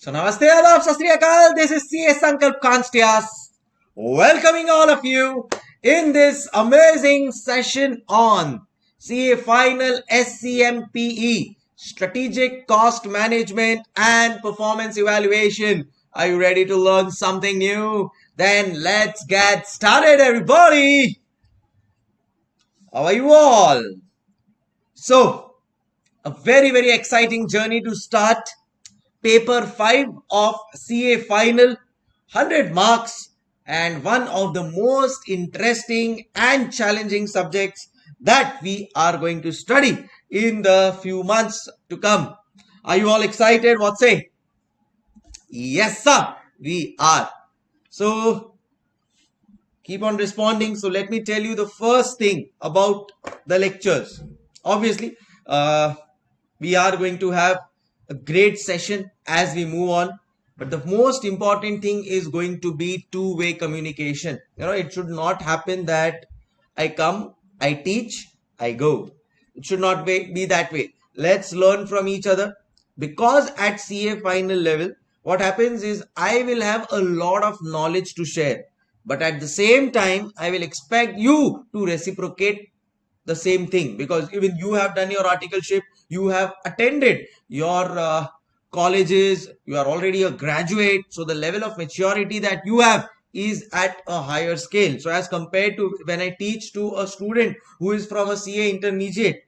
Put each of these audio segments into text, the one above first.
So Namaste Adab Sat Sri Akal. This is CA Sankalp Kanstias welcoming all of you in this amazing session on CA Final SCMPE Strategic Cost Management and Performance Evaluation. Are you ready to learn something new? Then let's get started, everybody. How are you all? So, a very exciting journey to start. Paper 5 of CA Final, 100 marks, and one of the most interesting and challenging subjects that we are going to study in the few months to come. Are you all excited? What say? Yes, sir, we are. So, keep on responding. So, let me tell you the first thing about the lectures. Obviously, we are going to have a great session as we move on, but the most important thing is going to be two-way communication. It should not happen that I come, I teach, I go. It should not be that way. Let's learn from each other, because at CA final level what happens is I will have a lot of knowledge to share, but at the same time I will expect you to reciprocate the same thing, because even you have done your articleship, you have attended your colleges, you are already a graduate, so the level of maturity that you have is at a higher scale. So as compared to when I teach to a student who is from a CA intermediate,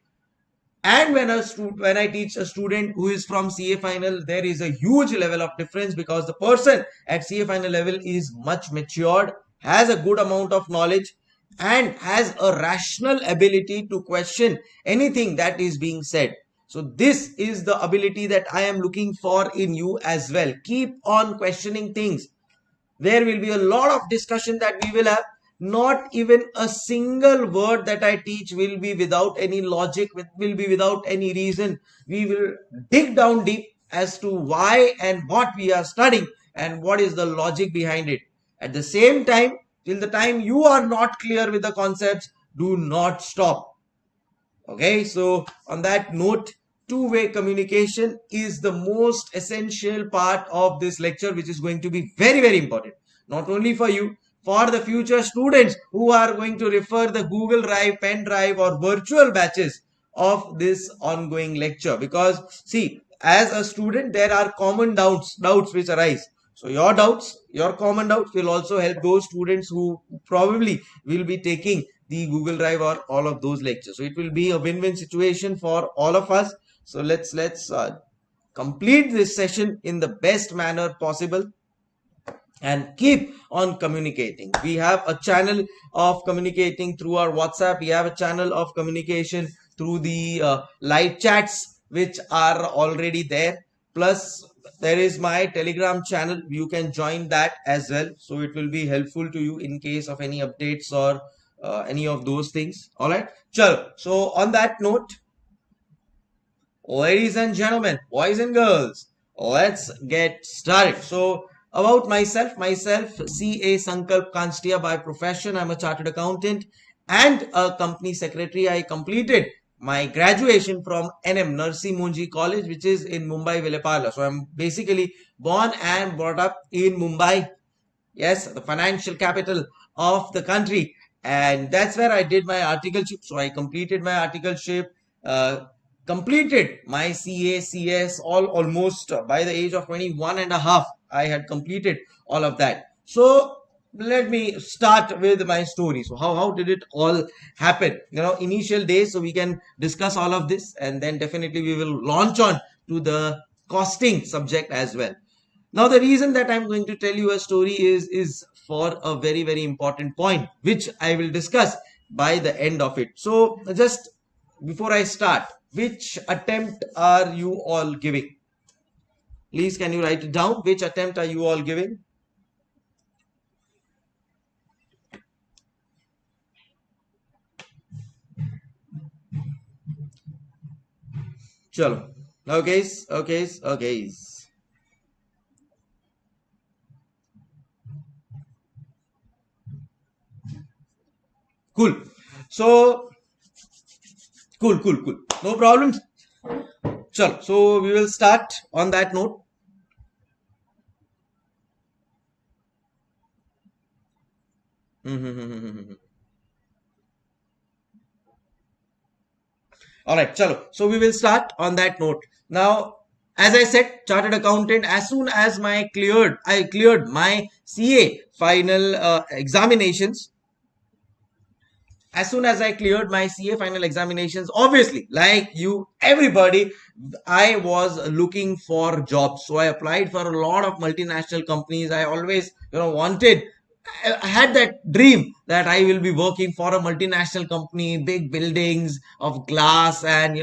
and when I teach a student who is from CA final, there is a huge level of difference, because the person at CA final level is much matured, has a good amount of knowledge, and has a rational ability to question anything that is being said. So this is the ability that I am looking for in you as well. Keep on questioning things. There will be a lot of discussion that we will have. Not even a single word that I teach will be without any logic, will be without any reason. We will dig down deep as to why and what we are studying and what is the logic behind it. At the same time, till the time you are not clear with the concepts, do not stop. Okay, so on that note, two-way communication is the most essential part of this lecture, which is going to be very important, not only for you, for the future students who are going to refer the Google Drive, pen drive, or virtual batches of this ongoing lecture. Because see, as a student, there are common doubts which arise. So your doubts, your common doubts will also help those students who probably will be taking the Google Drive or all of those lectures. So it will be a win-win situation for all of us. So let's complete this session in the best manner possible and keep on communicating. We have a channel of communicating through our WhatsApp. We have a channel of communication through the live chats which are already there. Plus there is my Telegram channel. You can join that as well. So it will be helpful to you in case of any updates or any of those things. All right. Chalo. So on that note, ladies and gentlemen, boys and girls, let's get started. So about myself, CA Sankalp Kanstia by profession. I'm a chartered accountant and a company secretary. I completed my graduation from NM Narsi Monji College, which is in Mumbai, Vileparla. So I'm basically born and brought up in Mumbai. Yes, the financial capital of the country. And that's where I did my articleship. So I completed my articleship, completed my CA, CS, all almost by the age of 21 and a half. I had completed all of that. So let me start with my story. So how did it all happen? Initial days. So we can discuss all of this, and then definitely we will launch on to the costing subject as well. Now, the reason that I'm going to tell you a story is for a very important point, which I will discuss by the end of it. So just before I start, which attempt are you all giving? Please, can you write it down? Which attempt are you all giving? Chalo. Okay. Cool. So, cool. No problems. Chalo. So we will start on that note. All right, chalo. So we will start on that note. Now, as I said, chartered accountant. As soon as I cleared my CA final examinations. As soon as I cleared my CA final examinations, obviously, like you, everybody, I was looking for jobs. So I applied for a lot of multinational companies. I always, wanted, I had that dream that I will be working for a multinational company, big buildings of glass and,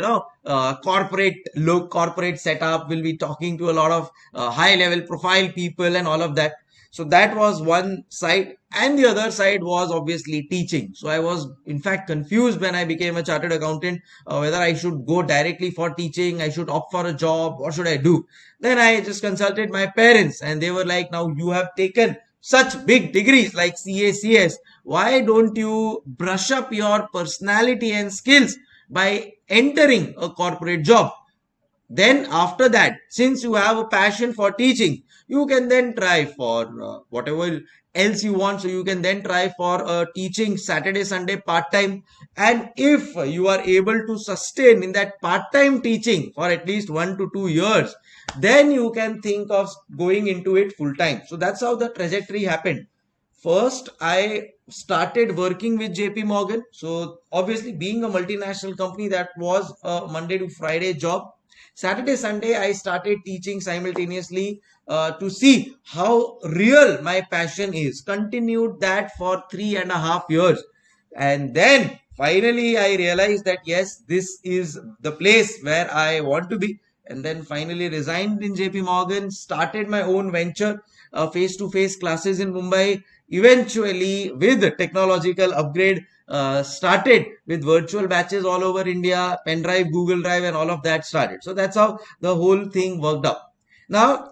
corporate look, corporate setup. Will be talking to a lot of high level profile people and all of that. So that was one side, and the other side was obviously teaching. So I was in fact confused when I became a chartered accountant, whether I should go directly for teaching, I should opt for a job, what should I do. Then I just consulted my parents, and they were like, now you have taken such big degrees like CACS, why don't you brush up your personality and skills by entering a corporate job? Then after that, since you have a passion for teaching, you can then try for whatever else you want. So you can then try for teaching Saturday, Sunday part time. And if you are able to sustain in that part time teaching for at least 1 to 2 years, then you can think of going into it full time. So that's how the trajectory happened. First, I started working with JP Morgan. So obviously, being a multinational company, that was a Monday to Friday job. Saturday, Sunday, I started teaching simultaneously to see how real my passion is. Continued that for 3.5 years. And then finally, I realized that yes, this is the place where I want to be. And then finally resigned in JP Morgan, started my own venture, face to face classes in Mumbai. Eventually, with technological upgrade, started with virtual batches all over India, pen drive, Google Drive, and all of that started. So that's how the whole thing worked out. Now,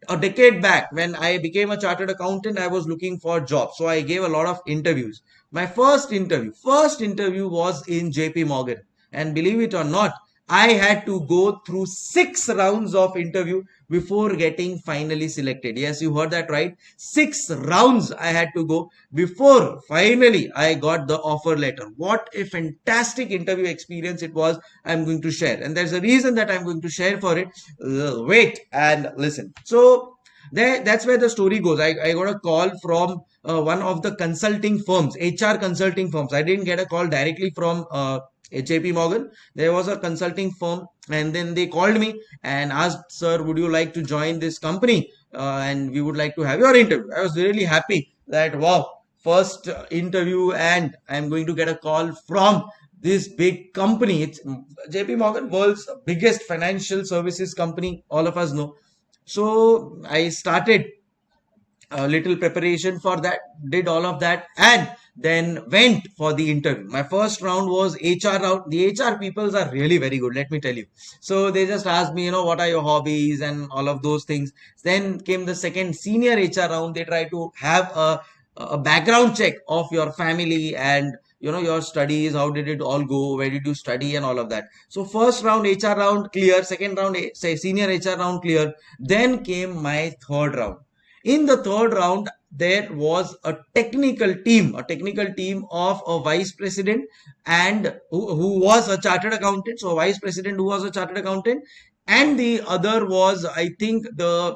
a decade back, when I became a chartered accountant, I was looking for jobs. So I gave a lot of interviews. My first interview was in JP Morgan. And believe it or not, I had to go through 6 rounds of interview before getting finally selected. Yes, you heard that right. 6 rounds I had to go before finally I got the offer letter. What a fantastic interview experience it was. I'm going to share. And there's a reason that I'm going to share for it. Wait and listen. So that's where the story goes. I got a call from one of the consulting firms, HR consulting firms. I didn't get a call directly from JP Morgan. There was a consulting firm, and then they called me and asked, sir, would you like to join this company? And we would like to have your interview. I was really happy that, wow, first interview, and I'm going to get a call from this big company. It's JP Morgan, world's biggest financial services company. All of us know. So I started a little preparation for that, did all of that, and then went for the interview. My first round was HR round. The HR peoples are really very good, let me tell you. So they just asked me, what are your hobbies and all of those things. Then came the second senior HR round. They try to have a background check of your family and your studies, how did it all go, where did you study, and all of that. So first round HR round clear, second round say senior HR round clear. Then came my third round. In the third round, there was a technical team of a vice president and who was a chartered accountant. So a vice president who was a chartered accountant, and the other was, I think, the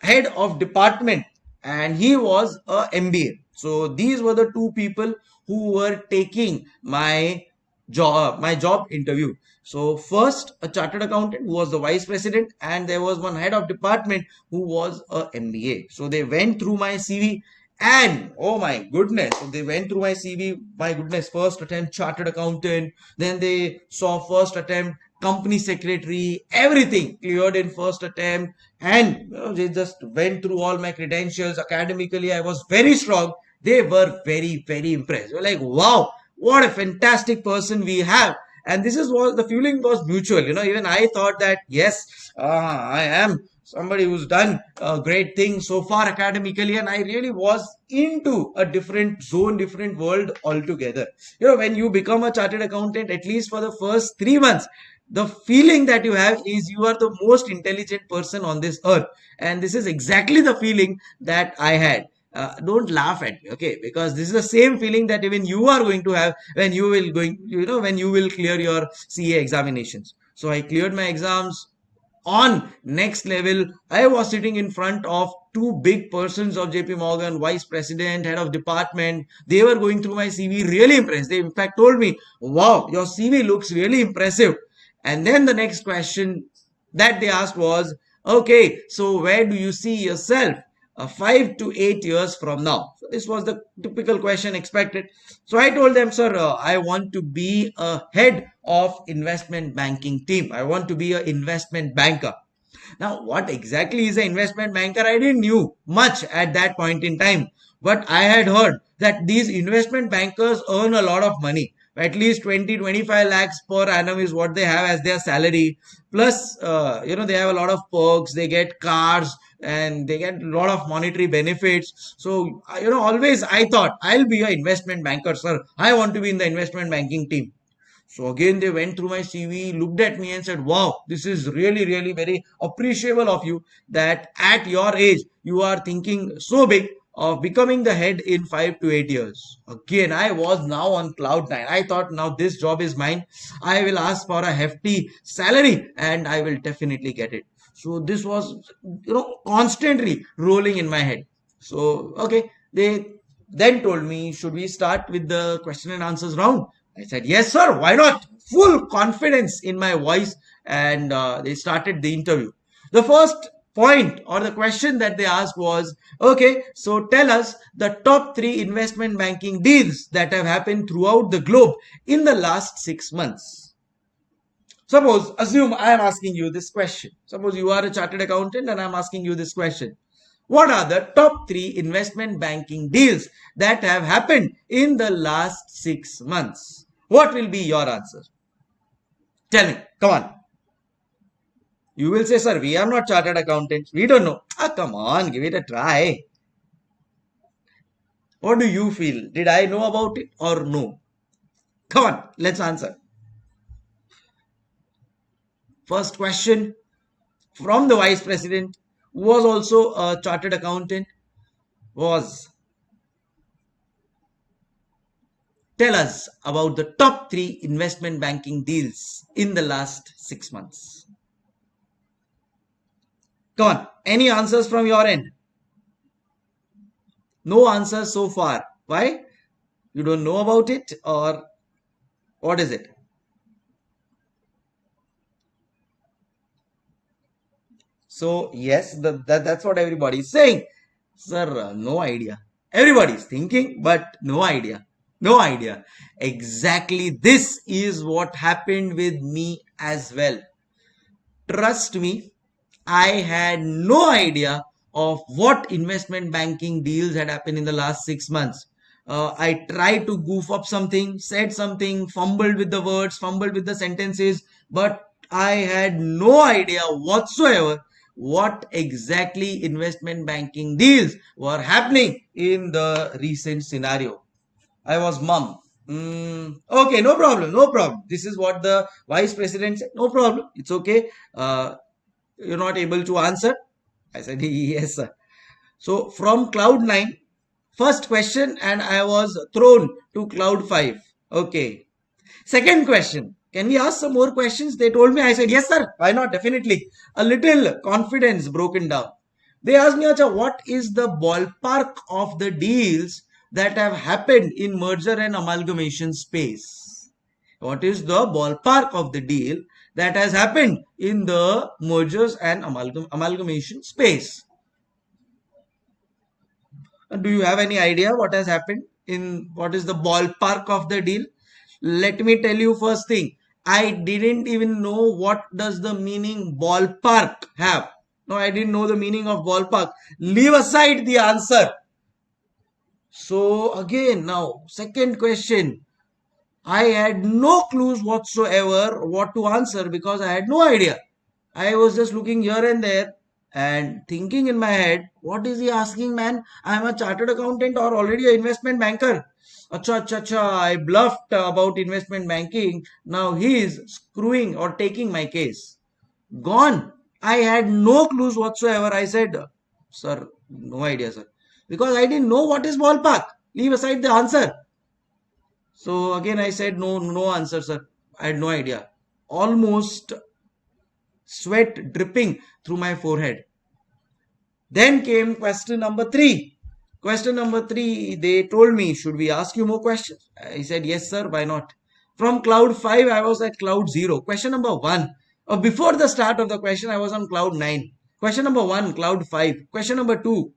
head of department, and he was a MBA. So these were the two people who were taking my job interview. So first, a chartered accountant who was the vice president, and there was one head of department who was a MBA. So they went through my CV, and oh my goodness, so they went through my CV. My goodness, first attempt chartered accountant, then they saw first attempt company secretary, everything cleared in first attempt, and they just went through all my credentials. Academically, I was very strong. They were very, very impressed. They were like, wow, what a fantastic person we have. And this is what the feeling was mutual. Even I thought that, yes, I am somebody who's done great things so far academically, and I really was into a different zone, different world altogether. When you become a chartered accountant, at least for the first 3 months, the feeling that you have is you are the most intelligent person on this earth. And this is exactly the feeling that I had. don't laugh at me, okay? Because this is the same feeling that even you are going to have when you will when you will clear your CA examinations. So I cleared my exams on next level. I was sitting in front of two big persons of JP Morgan, vice president, head of department. They were going through my CV, really impressed. They in fact told me, wow, your CV looks really impressive. And then the next question that they asked was, okay, so where do you see yourself 5 to 8 years from now? So this was the typical question expected. So I told them, sir, I want to be a head of investment banking team. I want to be an investment banker. Now, what exactly is an investment banker? I didn't knew much at that point in time, but I had heard that these investment bankers earn a lot of money. At least 20-25 lakhs per annum is what they have as their salary. Plus, they have a lot of perks. They get cars and they get a lot of monetary benefits. So, always I thought I'll be an investment banker, sir. I want to be in the investment banking team. So again, they went through my CV, looked at me and said, wow, this is really, really very appreciable of you that at your age, you are thinking so big of becoming the head in 5 to 8 years. Again, I was now on cloud nine. I thought now this job is mine. I will ask for a hefty salary and I will definitely get it. So this was, constantly rolling in my head. So, okay, they then told me, should we start with the question and answers round? I said, yes, sir, why not? Full confidence in my voice. And they started the interview. The first point or the question that they asked was, okay, so tell us the top three investment banking deals that have happened throughout the globe in the last 6 months. Assume I am asking you this question. Suppose you are a chartered accountant and I'm asking you this question. What are the top three investment banking deals that have happened in the last 6 months? What will be your answer? Tell me. Come on. You will say, sir, we are not chartered accountants. We don't know. Come on. Give it a try. What do you feel? Did I know about it or no? Come on. Let's answer. First question from the vice president, who was also a chartered accountant, was, tell us about the top three investment banking deals in the last 6 months. Come on, any answers from your end? No answers so far. Why? You don't know about it or what is it? So, yes, that's what everybody is saying. Sir, no idea. Everybody is thinking, but no idea. No idea. Exactly this is what happened with me as well. Trust me, I had no idea of what investment banking deals had happened in the last 6 months. I tried to goof up something, said something, fumbled with the words, fumbled with the sentences, but I had no idea whatsoever what exactly investment banking deals were happening in the recent scenario. I was mum. Okay, no problem, no problem. This is what the vice president said. No problem. It's okay. You're not able to answer. I said, yes, sir. So from cloud 9, first question, and I was thrown to cloud 5. Okay. Second question. Can we ask some more questions? They told me. I said, yes, sir. Why not? Definitely. A little confidence broken down. They asked me, Acha, what is the ballpark of the deals that have happened in merger and amalgamation space? What is the ballpark of the deal that has happened in the mergers and amalgamation space? Do you have any idea what has happened in what is the ballpark of the deal? Let me tell you first thing. I didn't even know what does the meaning ballpark have. No, I didn't know the meaning of ballpark. Leave aside the answer. So again, now, second question. I had no clues whatsoever what to answer because I had no idea. I was just looking here and there and thinking in my head, what is he asking, man? I'm a chartered accountant or already an investment banker. Acha, acha, acha, I bluffed about investment banking. Now he is screwing or taking my case. Gone. I had no clues whatsoever. I said, sir, no idea, sir. because I didn't know what is ballpark. Leave aside the answer. So again I said no answer, sir. I had no idea. Almost sweat dripping through my forehead. Then came question number 3. Question number 3, they told me, should we ask you more questions? I said, yes, sir, why not? From cloud 5, I was at cloud 0. Question number 1. Before the start of the question, I was on cloud 9. Question number 1, cloud 5. Question number 2,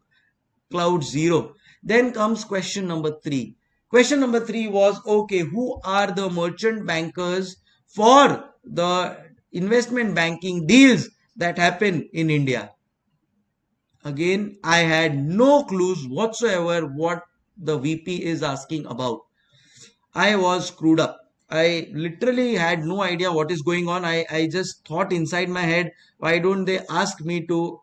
cloud 0. Then comes question number 3. Question number 3 was, okay, who are the merchant bankers for the investment banking deals that happen in India? Again, I had no clues whatsoever what the VP is asking about. I was screwed up. I literally had no idea what is going on. I just thought inside my head, why don't they ask me to,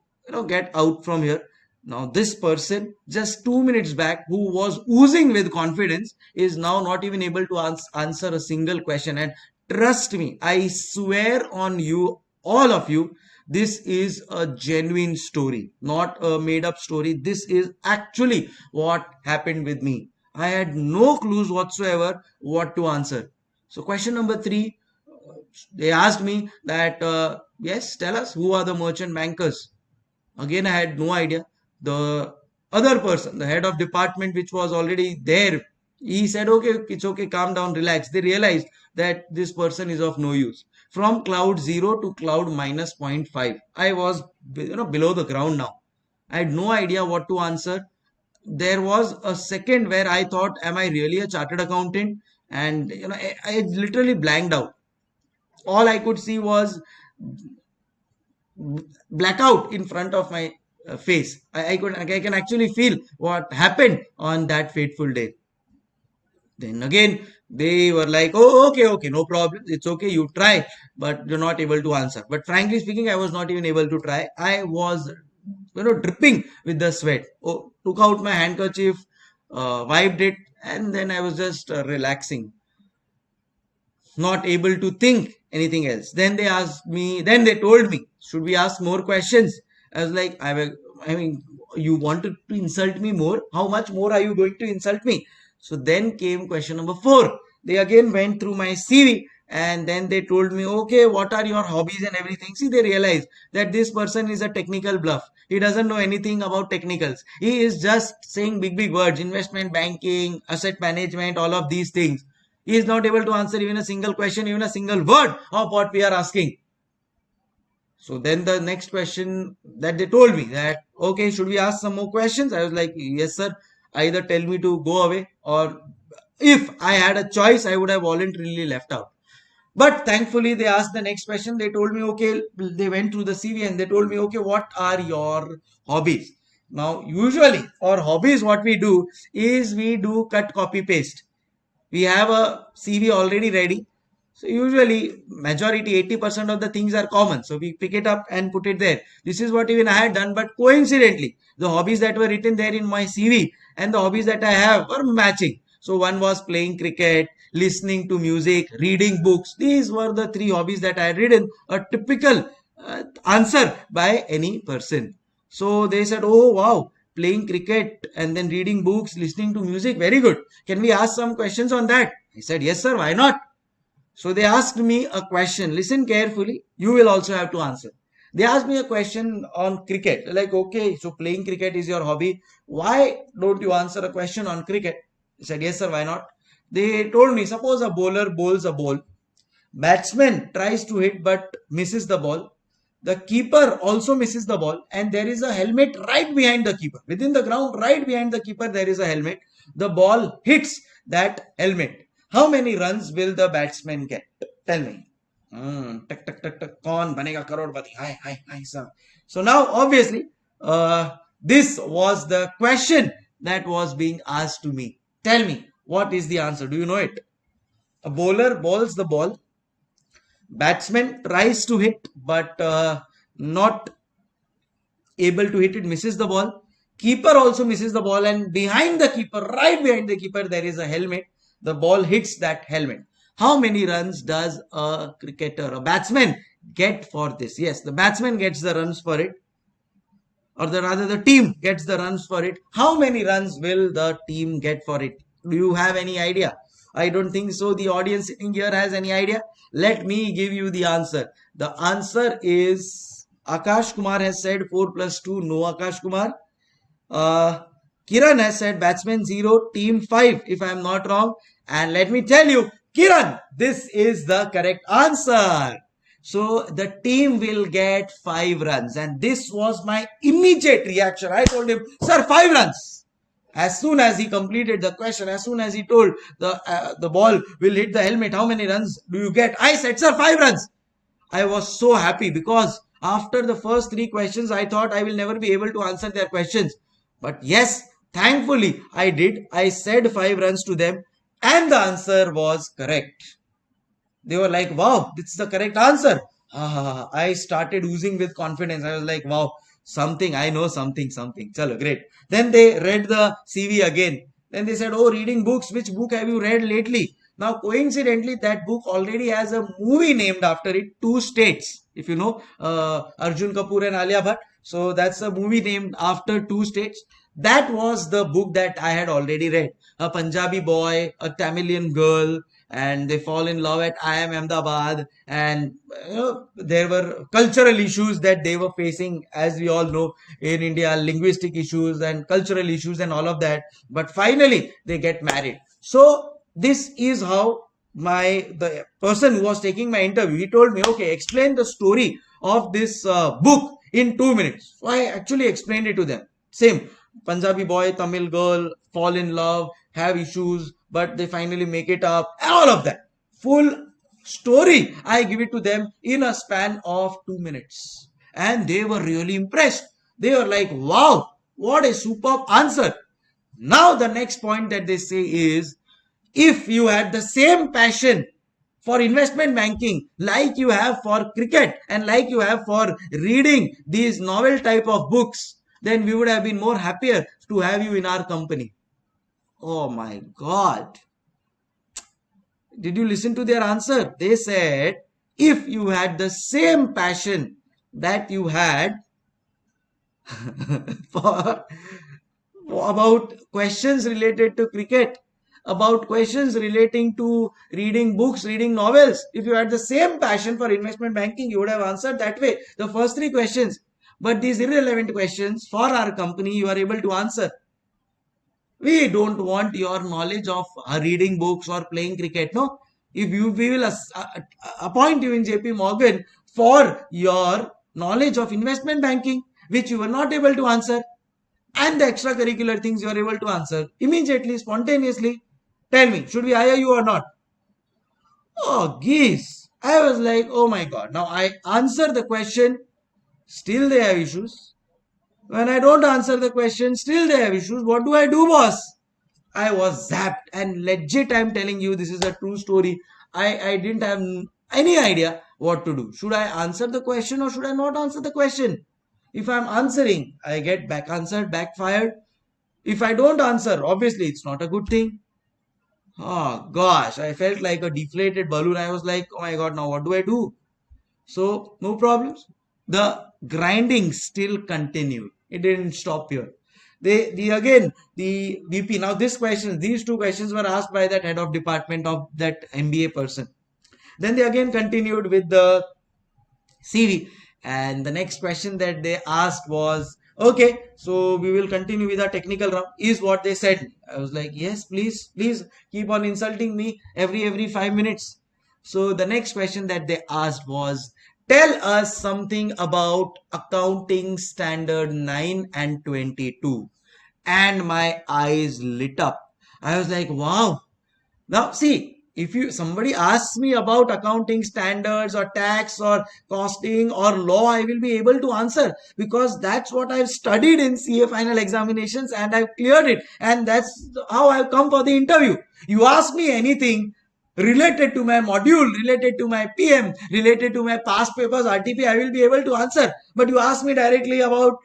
get out from here? Now, this person, just 2 minutes back, who was oozing with confidence, is now not even able to answer a single question. And trust me, I swear on you, all of you, this is a genuine story, not a made up story. This is actually what happened with me. I had no clues whatsoever what to answer. So, question number 3, they asked me that, yes, tell us who are the merchant bankers. Again, I had no idea. The other person, the head of department, which was already there, he said, okay, it's okay, calm down, relax. They realized that this person is of no use. From cloud 0 to cloud minus 0.5, I was below the ground now. I had no idea what to answer. There was a second where I thought, am I really a chartered accountant? And I literally blanked out. All I could see was blackout in front of my face. I can actually feel what happened on that fateful day. Then again, they were like, oh, okay, no problem. It's okay, you try, but you're not able to answer. But frankly speaking, I was not even able to try. I was, dripping with the sweat. Oh, took out my handkerchief, wiped it, and then I was just relaxing, not able to think anything else. Then they told me, should we ask more questions? I was like, I mean, you wanted to insult me more? How much more are you going to insult me? So then came question number 4. They again went through my CV and then they told me, okay, what are your hobbies and everything? See, they realized that this person is a technical bluff. He doesn't know anything about technicals. He is just saying big words, investment banking, asset management, all of these things. He is not able to answer even a single question, even a single word of what we are asking. So then the next question that they told me that, okay, should we ask some more questions? I was like, yes, sir. Either tell me to go away, or if I had a choice, I would have voluntarily left out. But thankfully, they asked the next question. They told me, okay, they went through the CV and they told me, okay, what are your hobbies? Now, usually for hobbies, what we do is we do cut, copy, paste. We have a CV already ready. So usually majority 80% of the things are common. So we pick it up and put it there. This is what even I had done, but coincidentally, the hobbies that were written there in my CV and the hobbies that I have were matching. So one was playing cricket, listening to music, reading books. These were the 3 hobbies that I had written, a typical answer by any person. So they said, oh wow, playing cricket and then reading books, listening to music, very good. Can we ask some questions on that? I said, yes sir, why not? So they asked me a question. Listen carefully. You will also have to answer. They asked me a question on cricket. Like, okay, so playing cricket is your hobby. Why don't you answer a question on cricket? I said, yes, sir, why not? They told me, suppose a bowler bowls a ball. Batsman tries to hit but misses the ball. The keeper also misses the ball. And there is a helmet right behind the keeper. Within the ground, right behind the keeper, there is a helmet. The ball hits that helmet. How many runs will the batsman get? Tell me. Tak tak tak tak. Kaun banega crorepati? Hi, sir. So now, obviously, this was the question that was being asked to me. Tell me, what is the answer? Do you know it? A bowler bowls the ball. Batsman tries to hit, but not able to hit it, misses the ball. Keeper also misses the ball, and behind the keeper, right behind the keeper, there is a helmet. The ball hits that helmet. How many runs does a cricketer, a batsman, get for this? Yes, the batsman gets the runs for it. or rather the team gets the runs for it, how many runs will the team get for it? Do you have any idea? I don't think so. The audience sitting here has any idea. Let me give you the answer. The answer is Akash Kumar has said 4 plus 2. No, Akash Kumar. uh, Kiran has said batsman 0, team 5, if I am not wrong. And let me tell you, Kiran, this is the correct answer. So the team will get 5 runs. And this was my immediate reaction. I told him, sir, 5 runs. As soon as he completed the question, as soon as he told the ball will hit the helmet, how many runs do you get? I said, sir, 5 runs. I was so happy because after the first 3 questions, I thought I will never be able to answer their questions. But yes, thankfully I did. I said 5 runs to them and the answer was correct. They were like, wow, this is the correct answer. I started oozing with confidence. I was like, wow, something, I know something. Chalo, great. Then they read the CV again. Then they said, oh, reading books. Which book have you read lately? Now, coincidentally, that book already has a movie named after it, Two States. If you know, Arjun Kapoor and Alia Bhatt. So that's a movie named after Two States. That was the book that I had already read. A Punjabi boy, a Tamilian girl, and they fall in love at IIM Ahmedabad, and there were cultural issues that they were facing, as we all know, in India, linguistic issues and cultural issues and all of that. But finally, they get married. So this is how the person who was taking my interview, he told me, okay, explain the story of this book in 2 minutes. So I actually explained it to them. Same, Punjabi boy, Tamil girl, fall in love, have issues, but they finally make it up, all of that. Full story. I give it to them in a span of 2 minutes. And they were really impressed. They were like, wow, what a superb answer. Now the next point that they say is, if you had the same passion for investment banking like you have for cricket and like you have for reading these novel type of books, then we would have been more happier to have you in our company. Oh my God. Did you listen to their answer? They said, if you had the same passion that you had for about questions related to cricket, about questions relating to reading books, reading novels, if you had the same passion for investment banking, you would have answered that way. The first 3 questions. But these irrelevant questions for our company, you are able to answer. We don't want your knowledge of reading books or playing cricket. No, we will appoint you in JP Morgan for your knowledge of investment banking, which you were not able to answer, and the extracurricular things you are able to answer immediately, spontaneously. Tell me, should we hire you or not? Oh, geez. I was like, oh my God. Now I answer the question, still they have issues. When I don't answer the question, still they have issues. What do I do, boss? I was zapped, and legit, I'm telling you, this is a true story. I didn't have any idea what to do. Should I answer the question or should I not answer the question? If I'm answering, I get back answered, backfired. If I don't answer, obviously it's not a good thing. Oh gosh, I felt like a deflated balloon. I was like, oh my God, now what do I do? So, no problems. The grinding still continued. It didn't stop here. The VP. Now, these 2 questions were asked by that head of department of that MBA person. Then they again continued with the CV. And the next question that they asked was, okay, so we will continue with our technical round, is what they said. I was like, yes, please keep on insulting me every 5 minutes. So the next question that they asked was, tell us something about accounting standard 9 and 22. And my eyes lit up. I was like, wow. Now see, if somebody asks me about accounting standards or tax or costing or law, I will be able to answer because that's what I've studied in CA final examinations and I've cleared it, and that's how I've come for the interview. You ask me anything related to my module, related to my PM, related to my past papers, RTP, I will be able to answer. But you ask me directly about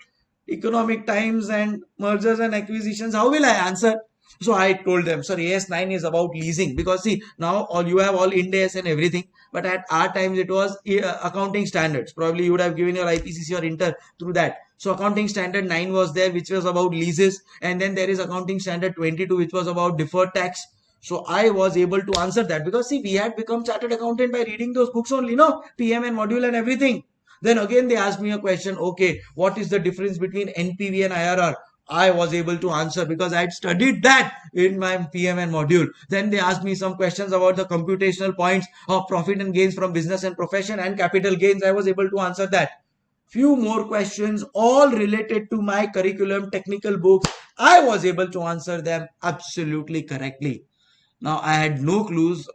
economic times and mergers and acquisitions, how will I answer? So I told them, sir, AS9 is about leasing, because see, now you have all Ind AS and everything, but at our times it was accounting standards. Probably you would have given your IPCC or Inter through that. So accounting standard 9 was there, which was about leases, and then there is accounting standard 22, which was about deferred tax. So I was able to answer that because see, we had become chartered accountant by reading those books only, no, PM and module and everything. Then again they asked me a question, okay, what is the difference between NPV and IRR? I was able to answer because I had studied that in my PMN module. Then they asked me some questions about the computational points of profit and gains from business and profession and capital gains. I was able to answer that. Few more questions, all related to my curriculum, technical books. I was able to answer them absolutely correctly. Now I had no clues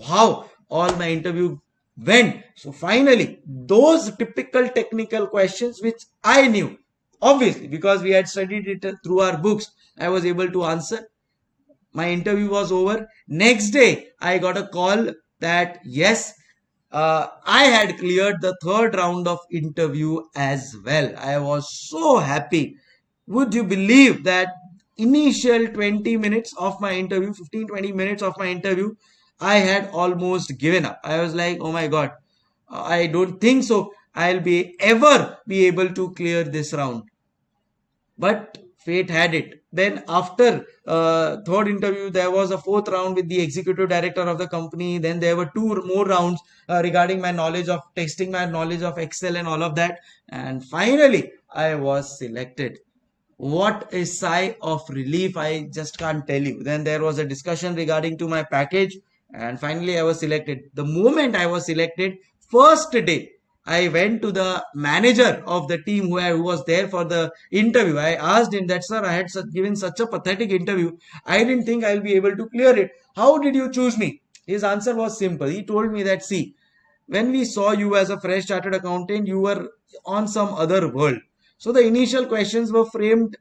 how all my interview went. So finally, those typical technical questions which I knew, obviously, because we had studied it through our books, I was able to answer. My interview was over. Next day, I got a call that yes, I had cleared the third round of interview as well. I was so happy. Would you believe that initial 20 minutes of my interview, 15-20 minutes of my interview, I had almost given up. I was like, oh my God, I don't think so. I'll be ever be able to clear this round. But fate had it. Then after third interview, there was a fourth round with the executive director of the company. Then there were two more rounds regarding my knowledge of testing, my knowledge of Excel and all of that. And finally, I was selected. What a sigh of relief, I just can't tell you. Then there was a discussion regarding to my package, and finally I was selected. The moment I was selected, first day I went to the manager of the team who was there for the interview. I asked him that, sir, I had given such a pathetic interview. I didn't think I'll be able to clear it. How did you choose me? His answer was simple. He told me that, see, when we saw you as a fresh chartered accountant, you were on some other world. So the initial questions were framed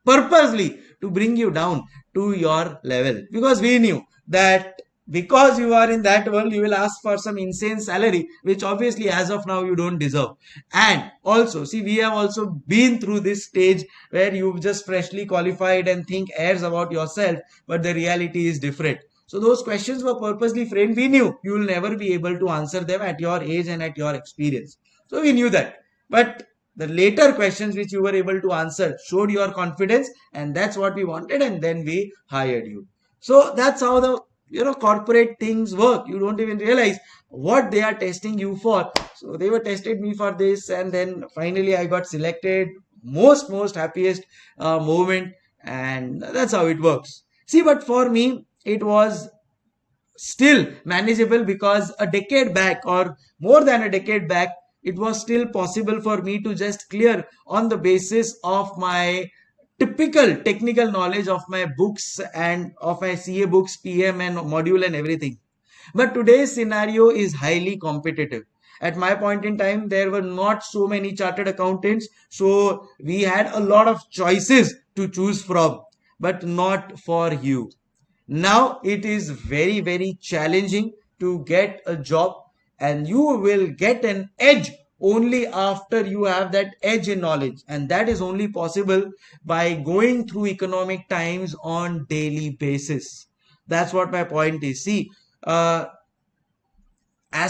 purposely to bring you down to your level, because we knew that because you are in that world, you will ask for some insane salary, which obviously as of now you don't deserve. And also, see, we have also been through this stage where you've just freshly qualified and think airs about yourself, but the reality is different. So those questions were purposely framed. We knew you will never be able to answer them at your age and at your experience. So we knew that. But the later questions which you were able to answer showed your confidence, and that's what we wanted, and then we hired you. So that's how the corporate things work. You don't even realize what they are testing you for. So they were tested me for this, and then finally I got selected. Most happiest moment, and that's how it works. See, but for me it was still manageable because a decade back, or more than a decade back, it was still possible for me to just clear on the basis of my typical technical knowledge of my books and of my CA books, PM and module and everything. But today's scenario is highly competitive. At my point in time, there were not so many chartered accountants, so we had a lot of choices to choose from, but not for you. Now it is very challenging to get a job, and you will get an edge only after you have that edge in knowledge, and that is only possible by going through economic times on daily basis. That's what my point is. See, as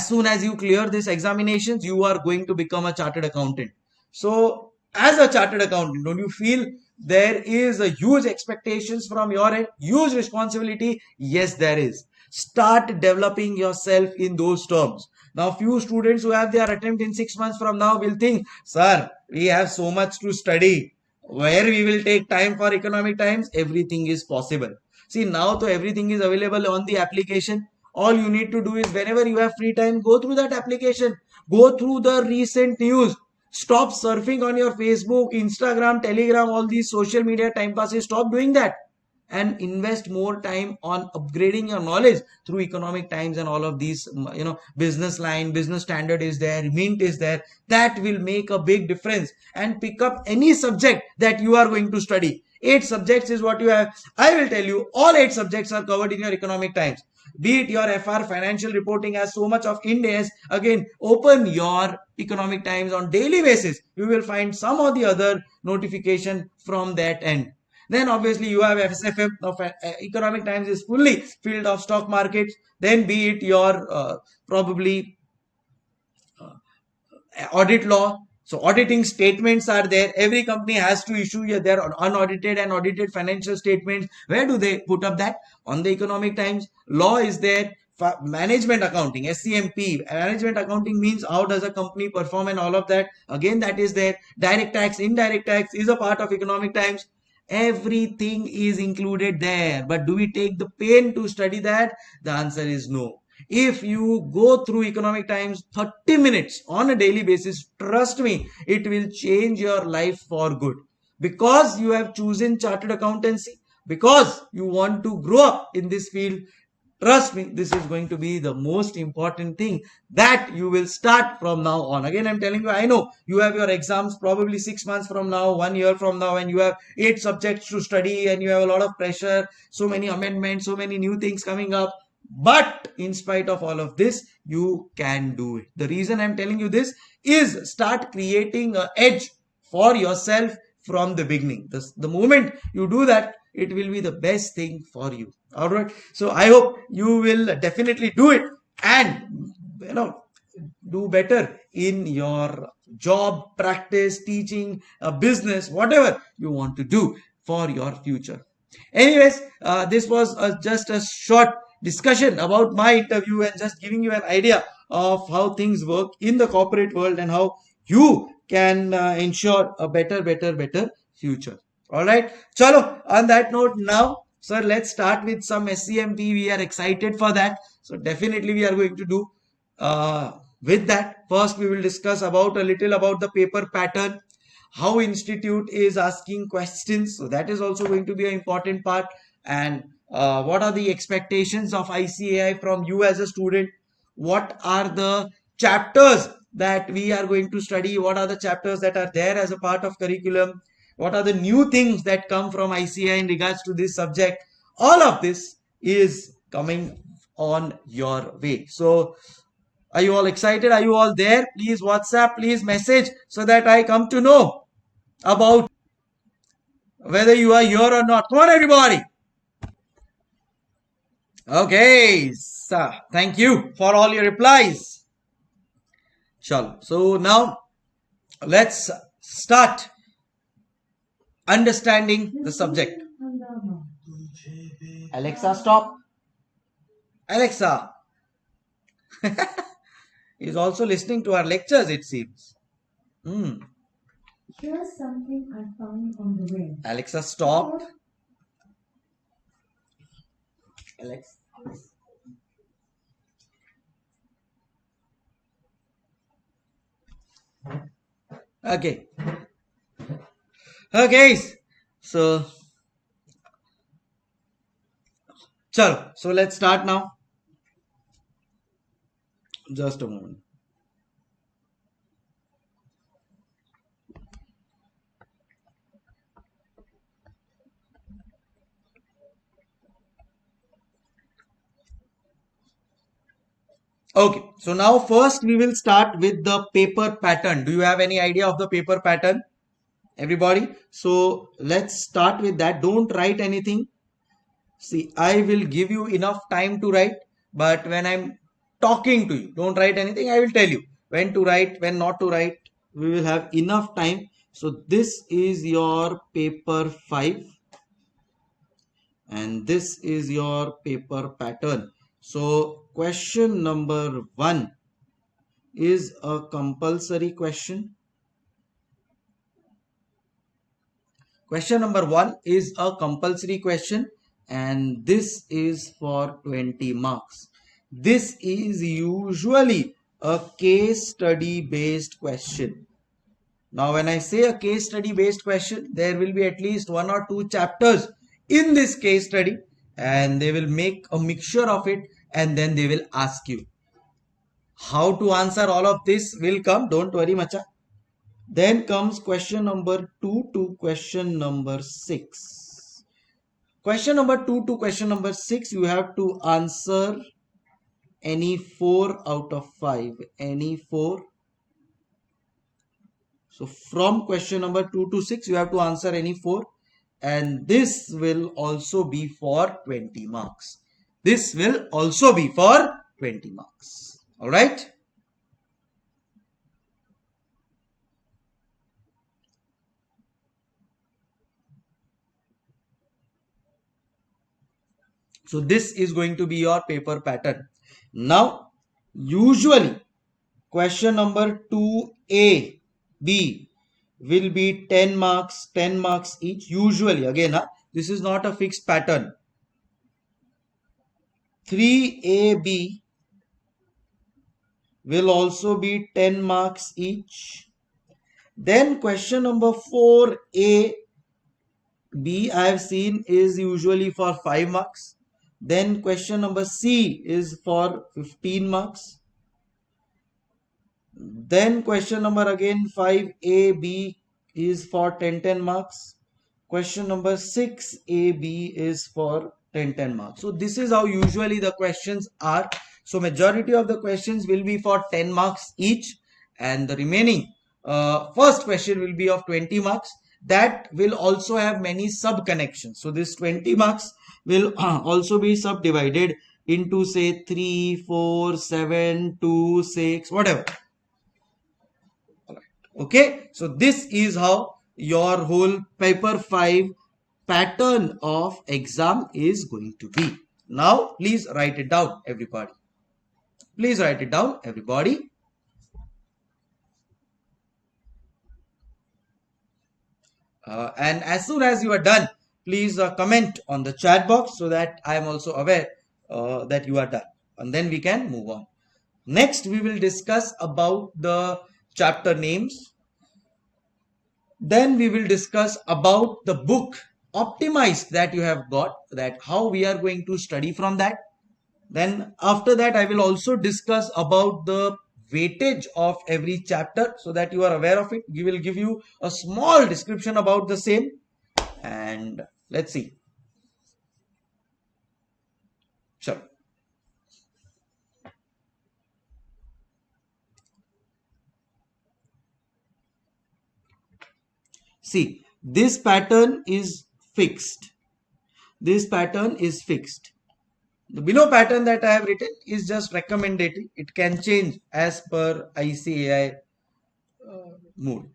soon as you clear these examinations, you are going to become a chartered accountant. So as a chartered accountant, don't you feel there is a huge expectations from your end, huge responsibility? Yes, there is. Start developing yourself in those terms. Now few students who have their attempt in 6 months from now will think, sir, we have so much to study, where we will take time for economic times. Everything is possible. See, now to everything is available on the application. All you need to do is, whenever you have free time, go through that application, go through the recent news. Stop surfing on your Facebook, Instagram, Telegram, all these social media time passes. Stop doing that and invest more time on upgrading your knowledge through economic times and all of these. Business line, business standard is there, mint is there. That will make a big difference. And pick up any subject that you are going to study. 8 subjects is what you have. I will tell you, all 8 subjects are covered in your economic times. Be it your FR, financial reporting, has so much of Ind AS. Again, open your economic times on daily basis. You will find some or the other notification from that end. Then obviously you have FSFM. Economic times is fully field of stock markets. Then be it your probably audit law. So auditing statements are there. Every company has to issue their unaudited and audited financial statements. Where do they put up that? On the Economic Times. Law is there. Management accounting, SCMP. Management accounting means how does a company perform and all of that. Again, that is there. Direct tax, indirect tax is a part of Economic Times. Everything is included there. But do we take the pain to study that? The answer is no. If you go through Economic Times 30 minutes on a daily basis, trust me, it will change your life for good. Because you have chosen chartered accountancy, because you want to grow up in this field, trust me, this is going to be the most important thing that you will start from now on. Again, I'm telling you, I know you have your exams probably 6 months from now, 1 year from now, and you have 8 subjects to study and you have a lot of pressure, so many amendments, so many new things coming up. But in spite of all of this, you can do it. The reason I'm telling you this is start creating an edge for yourself from the beginning. The moment you do that, it will be the best thing for you. All right. So I hope you will definitely do it and do better in your job, practice, teaching, business, whatever you want to do for your future. Anyways, this was just a short discussion about my interview and just giving you an idea of how things work in the corporate world and how you can ensure a better future. All right. Chalo, on that note now, sir, let's start with some SCMP. We are excited for that. So definitely we are going to do with that. First, we will discuss about a little about the paper pattern, how institute is asking questions. So that is also going to be an important part. And what are the expectations of ICAI from you as a student? What are the chapters that we are going to study? What are the chapters that are there as a part of curriculum? What are the new things that come from ICAI in regards to this subject? All of this is coming on your way. So are you all excited? Are you all there? Please WhatsApp, please message so that I come to know about whether you are here or not. Come on, everybody. Okay, so thank you for all your replies. Chalo. So now let's start understanding the subject. Alexa, stop. Alexa is also listening to our lectures, it seems. Here's something I found on the web. Alexa, stop. Alexa. Okay. Okay. So let's start now. Just a moment. Okay, so now first we will start with the paper pattern. Do you have any idea of the paper pattern? Everybody? So let's start with that. Don't write anything. See, I will give you enough time to write, but when I'm talking to you, don't write anything. I will tell you when to write, when not to write. We will have enough time. So this is your paper 5 and this is your paper pattern. So question number 1 is a compulsory question. Question number 1 is a compulsory question and this is for 20 marks. This is usually a case study based question. Now when I say a case study based question, there will be at least 1 or 2 chapters in this case study and they will make a mixture of it and then they will ask you. How to answer all of this will come, don't worry macha. Then comes question number 2 to question number 6. Question number 2 to question number 6, you have to answer any 4 out of 5. Any 4. So from question number 2 to 6, you have to answer any 4. And this will also be for 20 marks. This will also be for 20 marks. Alright? So this is going to be your paper pattern. Now, usually question number 2A, B will be 10 marks each. Usually, again, this is not a fixed pattern. 3AB will also be 10 marks each. Then question number 4A, B I have seen is usually for 5 marks. Then question number C is for 15 marks. Then question number again 5A, B is for 10 marks. Question number 6A, B is for 10 marks. So this is how usually the questions are. So majority of the questions will be for 10 marks each, and the remaining first question will be of 20 marks. That will also have many sub connections. So this 20 marks will also be subdivided into say 3, 4, 7, 2, 6, whatever. Okay, so this is how your whole paper 5 pattern of exam is going to be. Now please write it down, everybody. Please write it down, everybody. And as soon as you are done, please comment on the chat box so that I am also aware that you are done. And then we can move on. Next, we will discuss about the chapter names. Then we will discuss about the book optimized that you have got, that how we are going to study from that. Then after that, I will also discuss about the weightage of every chapter so that you are aware of it. We will give you a small description about the same, and let's see. Sure. See, this pattern is fixed. This pattern is fixed. The below pattern that I have written is just recommendatory. It can change as per ICAI mood.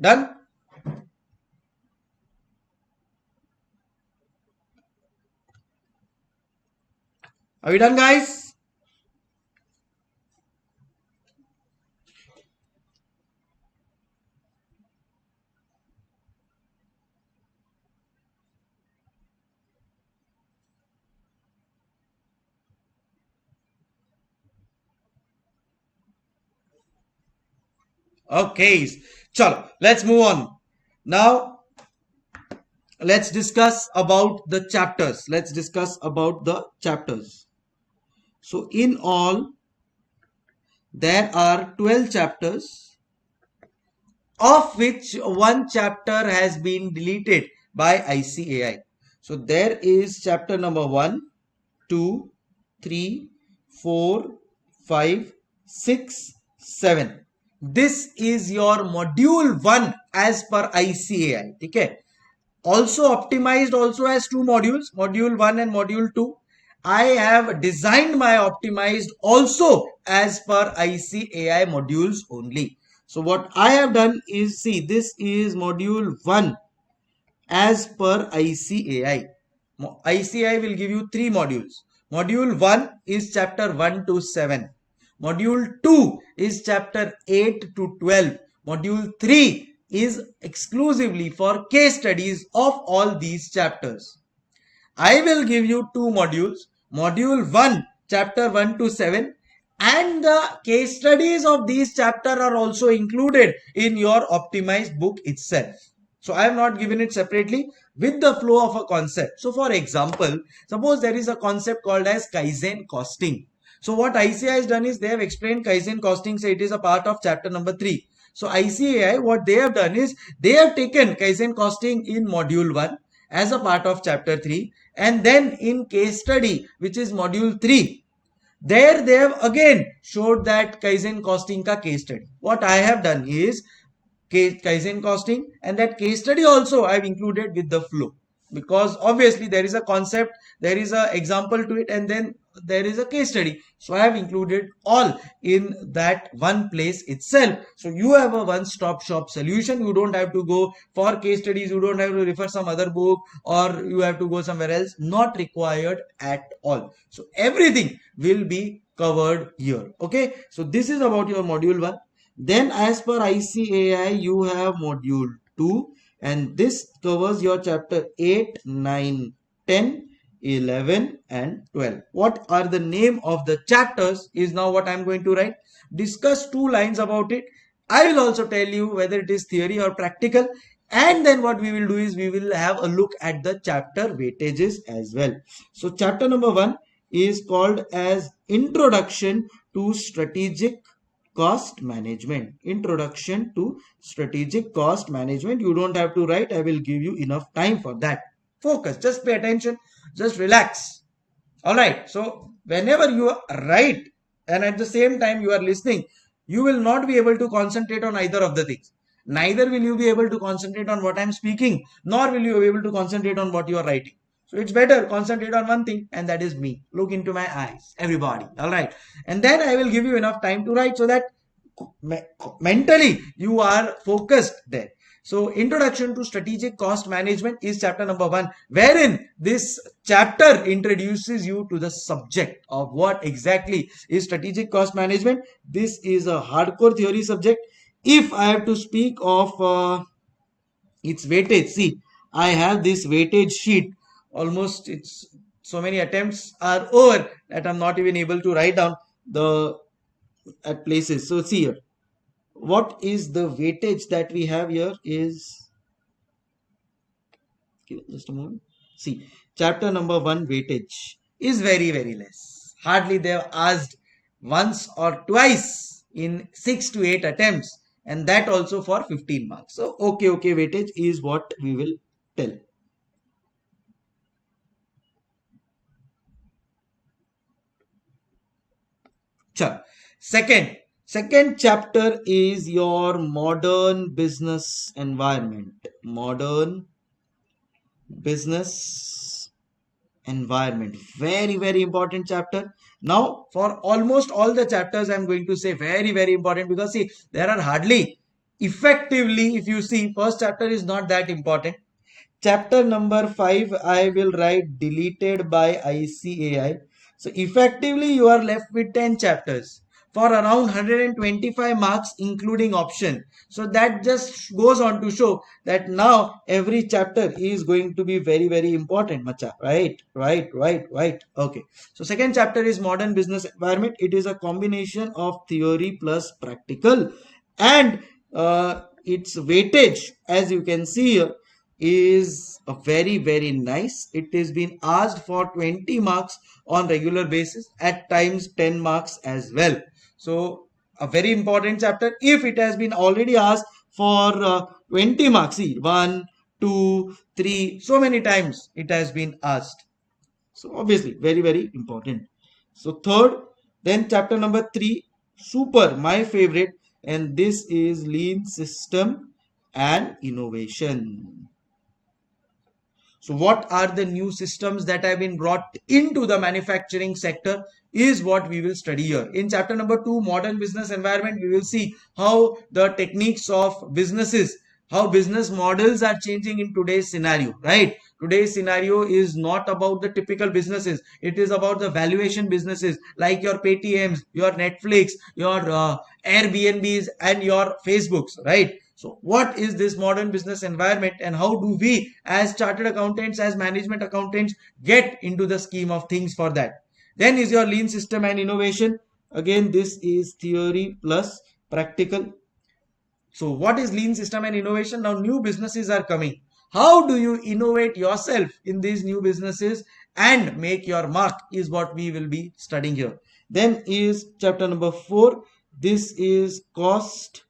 Done? Are we done, guys? Okay, chalo, let's move on. Now, let's discuss about the chapters. Let's discuss about the chapters. So, in all, there are 12 chapters, of which one chapter has been deleted by ICAI. So, there is chapter number 1, 2, 3, 4, 5, 6, 7. This is your module 1 as per ICAI. Okay. Also optimized also has 2 modules, module 1 and module 2. I have designed my optimized also as per ICAI modules only. So what I have done is, see, this is module 1 as per ICAI. ICAI will give you 3 modules. Module 1 is chapter 1 to 7. Module 2 is chapter 8 to 12. Module 3 is exclusively for case studies of all these chapters. I will give you 2 modules. Module 1, chapter 1 to 7, and the case studies of these chapters are also included in your optimized book itself. So I have not given it separately with the flow of a concept. So for example, suppose there is a concept called as Kaizen costing. So what ICAI has done is they have explained Kaizen costing. So it is a part of chapter number 3. So ICAI, what they have done is they have taken Kaizen costing in module 1 as a part of chapter 3, and then in case study, which is module 3, there they have again showed that Kaizen costing ka case study. What I have done is Kaizen costing, and that case study also I've included with the flow, because obviously there is a concept, there is a example to it, and then there is a case study. So I have included all in that one place itself. So you have a one-stop shop solution. You don't have to go for case studies. You don't have to refer some other book, or you have to go somewhere else. Not required at all. So everything will be covered here. Okay. So this is about your module 1. Then as per ICAI, you have module 2, and this covers your chapter 8, 9, 10, 11 and 12. What are the name of the chapters is now what I am going to write. Discuss 2 lines about it. I will also tell you whether it is theory or practical, and then what we will do is we will have a look at the chapter weightages as well. So chapter number 1 is called as Introduction to Strategic Cost Management. Introduction to Strategic Cost Management. You don't have to write. I will give you enough time for that. Focus. Just pay attention. Just relax. Alright. So whenever you write and at the same time you are listening, you will not be able to concentrate on either of the things. Neither will you be able to concentrate on what I am speaking, nor will you be able to concentrate on what you are writing. So it's better concentrate on one thing, and that is me. Look into my eyes, everybody. All right. And then I will give you enough time to write so that mentally you are focused there. So Introduction to Strategic Cost Management is chapter number 1, wherein this chapter introduces you to the subject of what exactly is strategic cost management. This is a hardcore theory subject. If I have to speak of its weightage, see, I have this weightage sheet. Almost it's so many attempts are over that I'm not even able to write down the at places. So see here, what is the weightage that we have here is, just a moment. See, chapter number 1 weightage is very, very less. Hardly they have asked once or twice in 6 to 8 attempts, and that also for 15 marks. So okay, weightage is what we will tell. Second chapter is your modern business environment. Modern business environment. Very, very important chapter. Now, for almost all the chapters, I'm going to say very, very important, because see, there are hardly effectively, if you see, first chapter is not that important. Chapter number 5, I will write deleted by ICAI. So effectively, you are left with 10 chapters for around 125 marks, including option. So that just goes on to show that now every chapter is going to be very, very important, macha. Right. Okay. So second chapter is modern business environment. It is a combination of theory plus practical, and its weightage, as you can see here, is a very, very nice. It is been asked for 20 marks on regular basis, at times 10 marks as well. So a very important chapter. If it has been already asked for 20 marks, see, 1, 2, 3, so many times it has been asked. So obviously very, very important. So third, then chapter number 3, super, my favorite, and this is lean system and innovation. So what are the new systems that have been brought into the manufacturing sector is what we will study here. In chapter number 2, modern business environment, we will see how the techniques of businesses, how business models are changing in today's scenario, right? Today's scenario is not about the typical businesses. It is about the valuation businesses like your Paytms, your Netflix, your Airbnbs and your Facebooks, right? So what is this modern business environment, and how do we as chartered accountants, as management accountants, get into the scheme of things for that? Then is your lean system and innovation. Again, this is theory plus practical. So what is lean system and innovation? Now new businesses are coming. How do you innovate yourself in these new businesses and make your mark is what we will be studying here. Then is chapter number 4. This is cost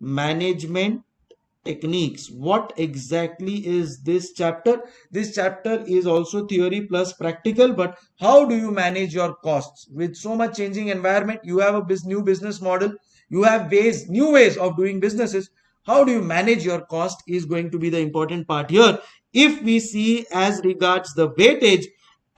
management techniques. What exactly is this chapter? This chapter is also theory plus practical, but how do you manage your costs with so much changing environment? You have a new business model, you have new ways of doing businesses. How do you manage your cost is going to be the important part here. If we see as regards the weightage,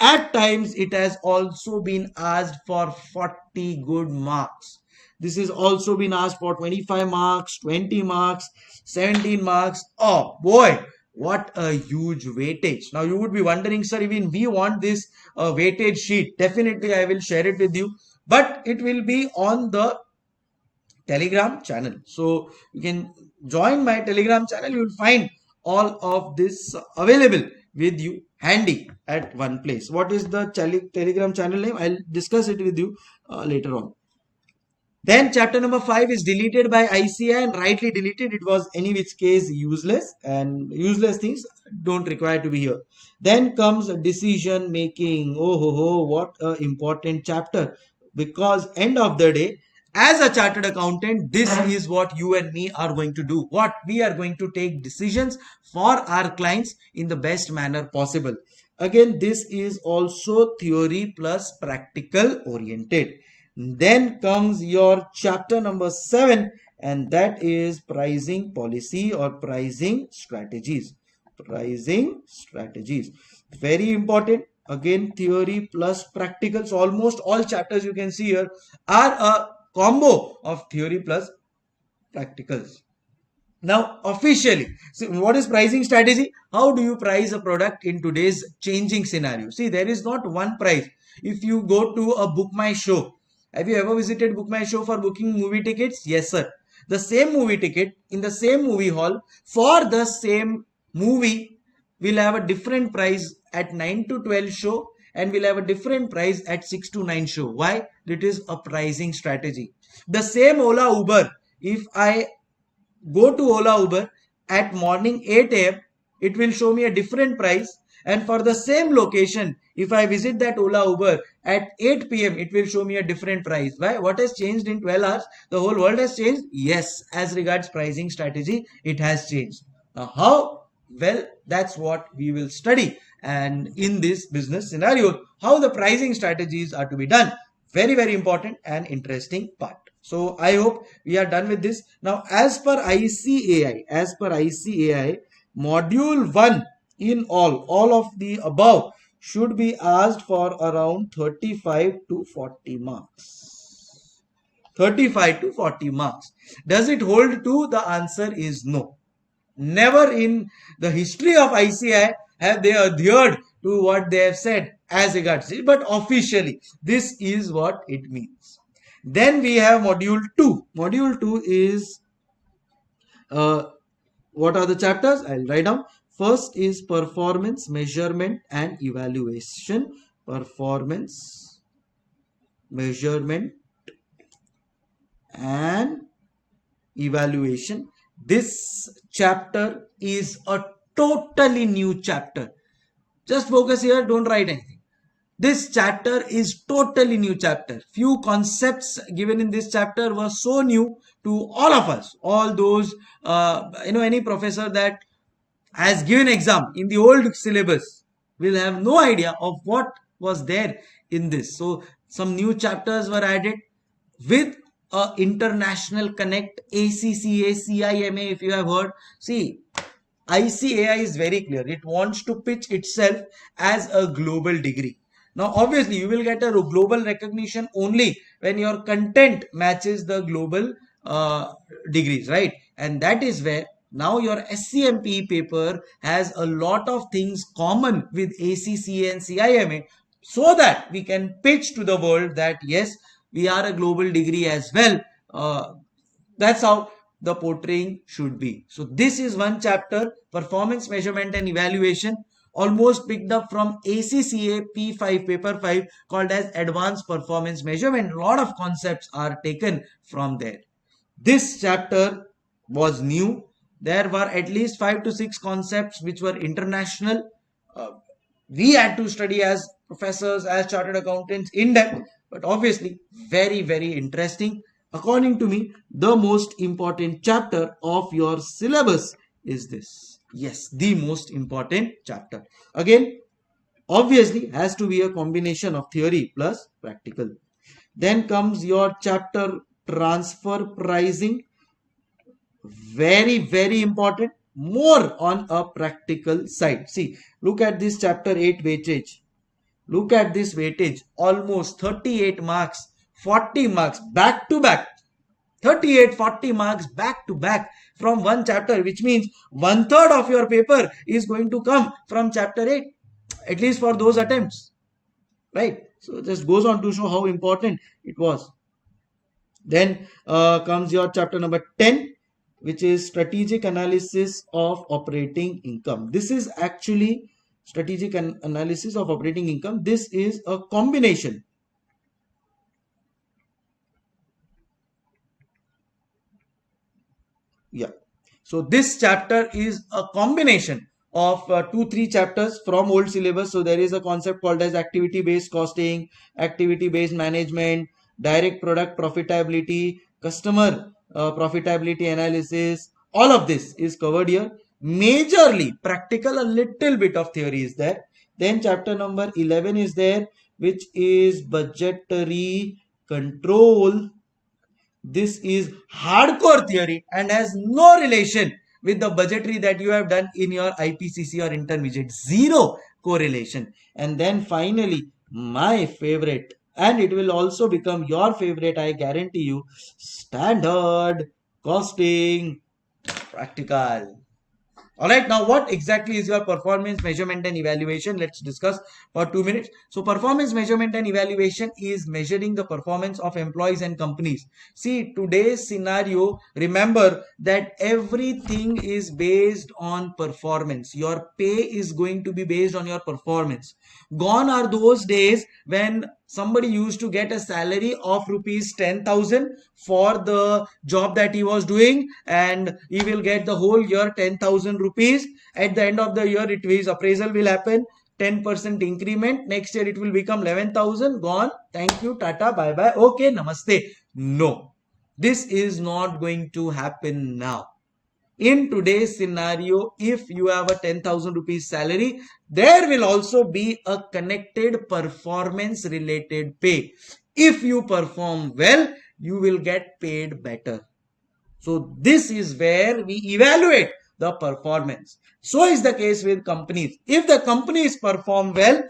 at times it has also been asked for 40 good marks. This is also been asked for 25 marks, 20 marks, 17 marks. Oh boy, what a huge weightage. Now you would be wondering, sir, even we want this weightage sheet. Definitely I will share it with you, but it will be on the Telegram channel. So you can join my Telegram channel. You will find all of this available with you handy at one place. What is the Telegram channel name? I'll discuss it with you later on. Then chapter number 5 is deleted by ICAI and rightly deleted. It was any which case useless, and useless things don't require to be here. Then comes decision making. Oh ho ho, what a important chapter, because end of the day, as a chartered accountant, this is what you and me are going to do. What we are going to take decisions for our clients in the best manner possible. Again, this is also theory plus practical oriented. Then comes your chapter number 7, and that is pricing policy or pricing strategies. Pricing strategies. Very important. Again, theory plus practicals. Almost all chapters you can see here are a combo of theory plus practicals. Now, officially, so what is pricing strategy? How do you price a product in today's changing scenario? See, there is not one price. If you go to a Book My Show, have you ever visited Book My Show for booking movie tickets? Yes, sir. The same movie ticket in the same movie hall for the same movie will have a different price at 9 to 12 show, and will have a different price at 6 to 9 show. Why? It is a pricing strategy. The same Ola Uber, if I go to Ola Uber at morning 8 a.m., it will show me a different price. And for the same location, if I visit that Ola Uber at 8 p.m., it will show me a different price. Why? What has changed in 12 hours? The whole world has changed? Yes, as regards pricing strategy, it has changed. Now, how? Well, that's what we will study. And in this business scenario, how the pricing strategies are to be done. Very, very important and interesting part. So I hope we are done with this. Now, as per ICAI, module 1 in all of the above should be asked for around 35 to 40 marks. 35 to 40 marks. Does it hold true? The answer is no. Never in the history of ICAI have they adhered to what they have said as regards it, but officially this is what it means. Then we have module 2. Module 2 is what are the chapters? I'll write down. First is performance measurement and evaluation. Performance measurement and evaluation. This chapter is a totally new chapter. Just focus here, don't write anything. This chapter is totally new chapter. Few concepts given in this chapter were so new to all of us. All those, any professor that has given exam in the old syllabus will have no idea of what was there in this. So some new chapters were added with a international connect, ACCA, CIMA, if you have heard. See, ICAI is very clear. It wants to pitch itself as a global degree. Now, obviously, you will get a global recognition only when your content matches the global degrees, right? And that is where now your SCMP paper has a lot of things common with ACCA and CIMA, so that we can pitch to the world that yes, we are a global degree as well. That's how the portraying should be. So this is one chapter, performance measurement and evaluation, almost picked up from ACCA P5 paper 5, called as advanced performance measurement. A lot of concepts are taken from there. This chapter was new. There were at least 5 to 6 concepts which were international. Uh, we had to study as professors, as chartered accountants in depth, but obviously very, very interesting. According to me, the most important chapter of your syllabus is this. Yes, the most important chapter. Again, obviously has to be a combination of theory plus practical. Then comes your chapter transfer pricing. Very, very important. More on a practical side. See, look at this chapter 8 weightage. Look at this weightage. Almost 38 marks, 40 marks back to back. 38, 40 marks back to back from one chapter, which means 1/3 of your paper is going to come from chapter 8, at least for those attempts. Right? So just goes on to show how important it was. Then comes your chapter number 10, which is strategic analysis of operating income. This is actually strategic analysis of operating income. This is a combination. Yeah. So this chapter is a combination of 2-3 chapters from old syllabus. So there is a concept called as activity based costing, activity based management, direct product profitability, customer profitability analysis. All of this is covered here. Majorly practical, a little bit of theory is there. Then chapter number 11 is there, which is budgetary control. This is hardcore theory and has no relation with the budgetary that you have done in your IPCC or intermediate. Zero correlation. And then finally, my favorite, and it will also become your favorite, I guarantee you, standard costing practical. Alright, now what exactly is your performance measurement and evaluation? Let's discuss for 2 minutes. So performance measurement and evaluation is measuring the performance of employees and companies. See, today's scenario, remember that everything is based on performance. Your pay is going to be based on your performance. Gone are those days when somebody used to get a salary of rupees 10,000 for the job that he was doing, and he will get the whole year 10,000 rupees. At the end of the year, his appraisal will happen, 10% increment. Next year, it will become 11,000. Gone. Thank you. Tata. Bye bye. Okay. Namaste. No. This is not going to happen now. In today's scenario, if you have a 10,000 rupees salary, there will also be a connected performance related pay. If you perform well, you will get paid better. So this is where we evaluate the performance. So is the case with companies. If the companies perform well,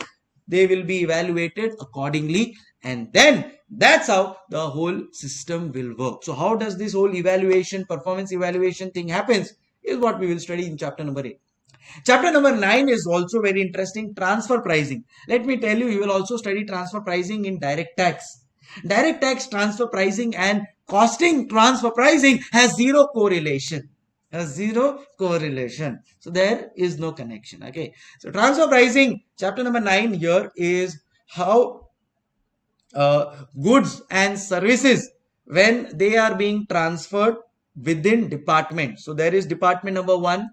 they will be evaluated accordingly, and then that's how the whole system will work. So how does this whole evaluation, performance evaluation thing happens is what we will study in chapter number 8. Chapter number 9 is also very interesting, transfer pricing. Let me tell you, you will also study transfer pricing in direct tax. Direct tax transfer pricing and costing transfer pricing has zero correlation. So there is no connection. Okay. So transfer pricing, chapter number 9 here is how goods and services, when they are being transferred within department. So there is department number 1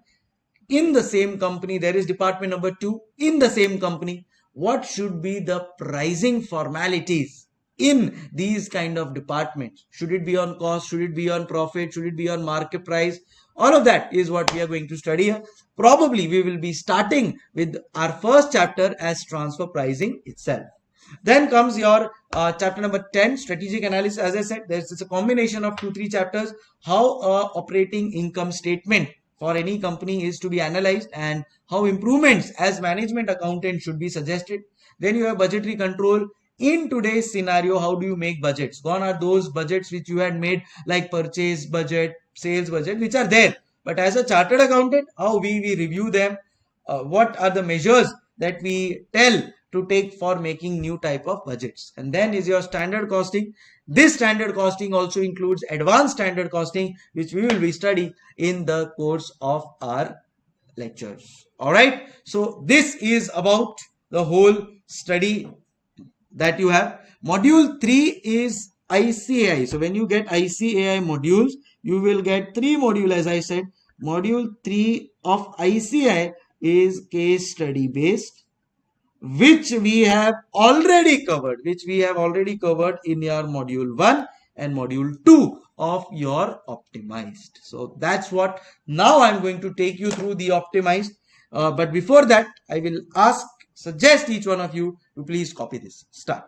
in the same company. There is department number 2 in the same company. What should be the pricing formalities in these kind of departments? Should it be on cost? Should it be on profit? Should it be on market price? All of that is what we are going to study here. Probably we will be starting with our first chapter as transfer pricing itself. Then comes your chapter number 10, strategic analysis. As I said, there's a combination of 2-3 chapters. How operating income statement for any company is to be analyzed, and how improvements as management accountant should be suggested. Then you have budgetary control. In today's scenario, how do you make budgets? Gone are those budgets which you had made, like purchase budget, sales budget, which are there. But as a chartered accountant, how we review them? What are the measures that we tell to take for making new type of budgets? And then is your standard costing. This standard costing also includes advanced standard costing, which we will be studying in the course of our lectures. All right. So this is about the whole study that you have. Module 3 is ICAI. So when you get ICAI modules, you will get three module. As I said, module 3 of ICI is case study based, which we have already covered, in your module 1 and module 2 of your optimized. So that's what now I'm going to take you through the optimized. But before that, I will suggest each one of you to please copy this. Start.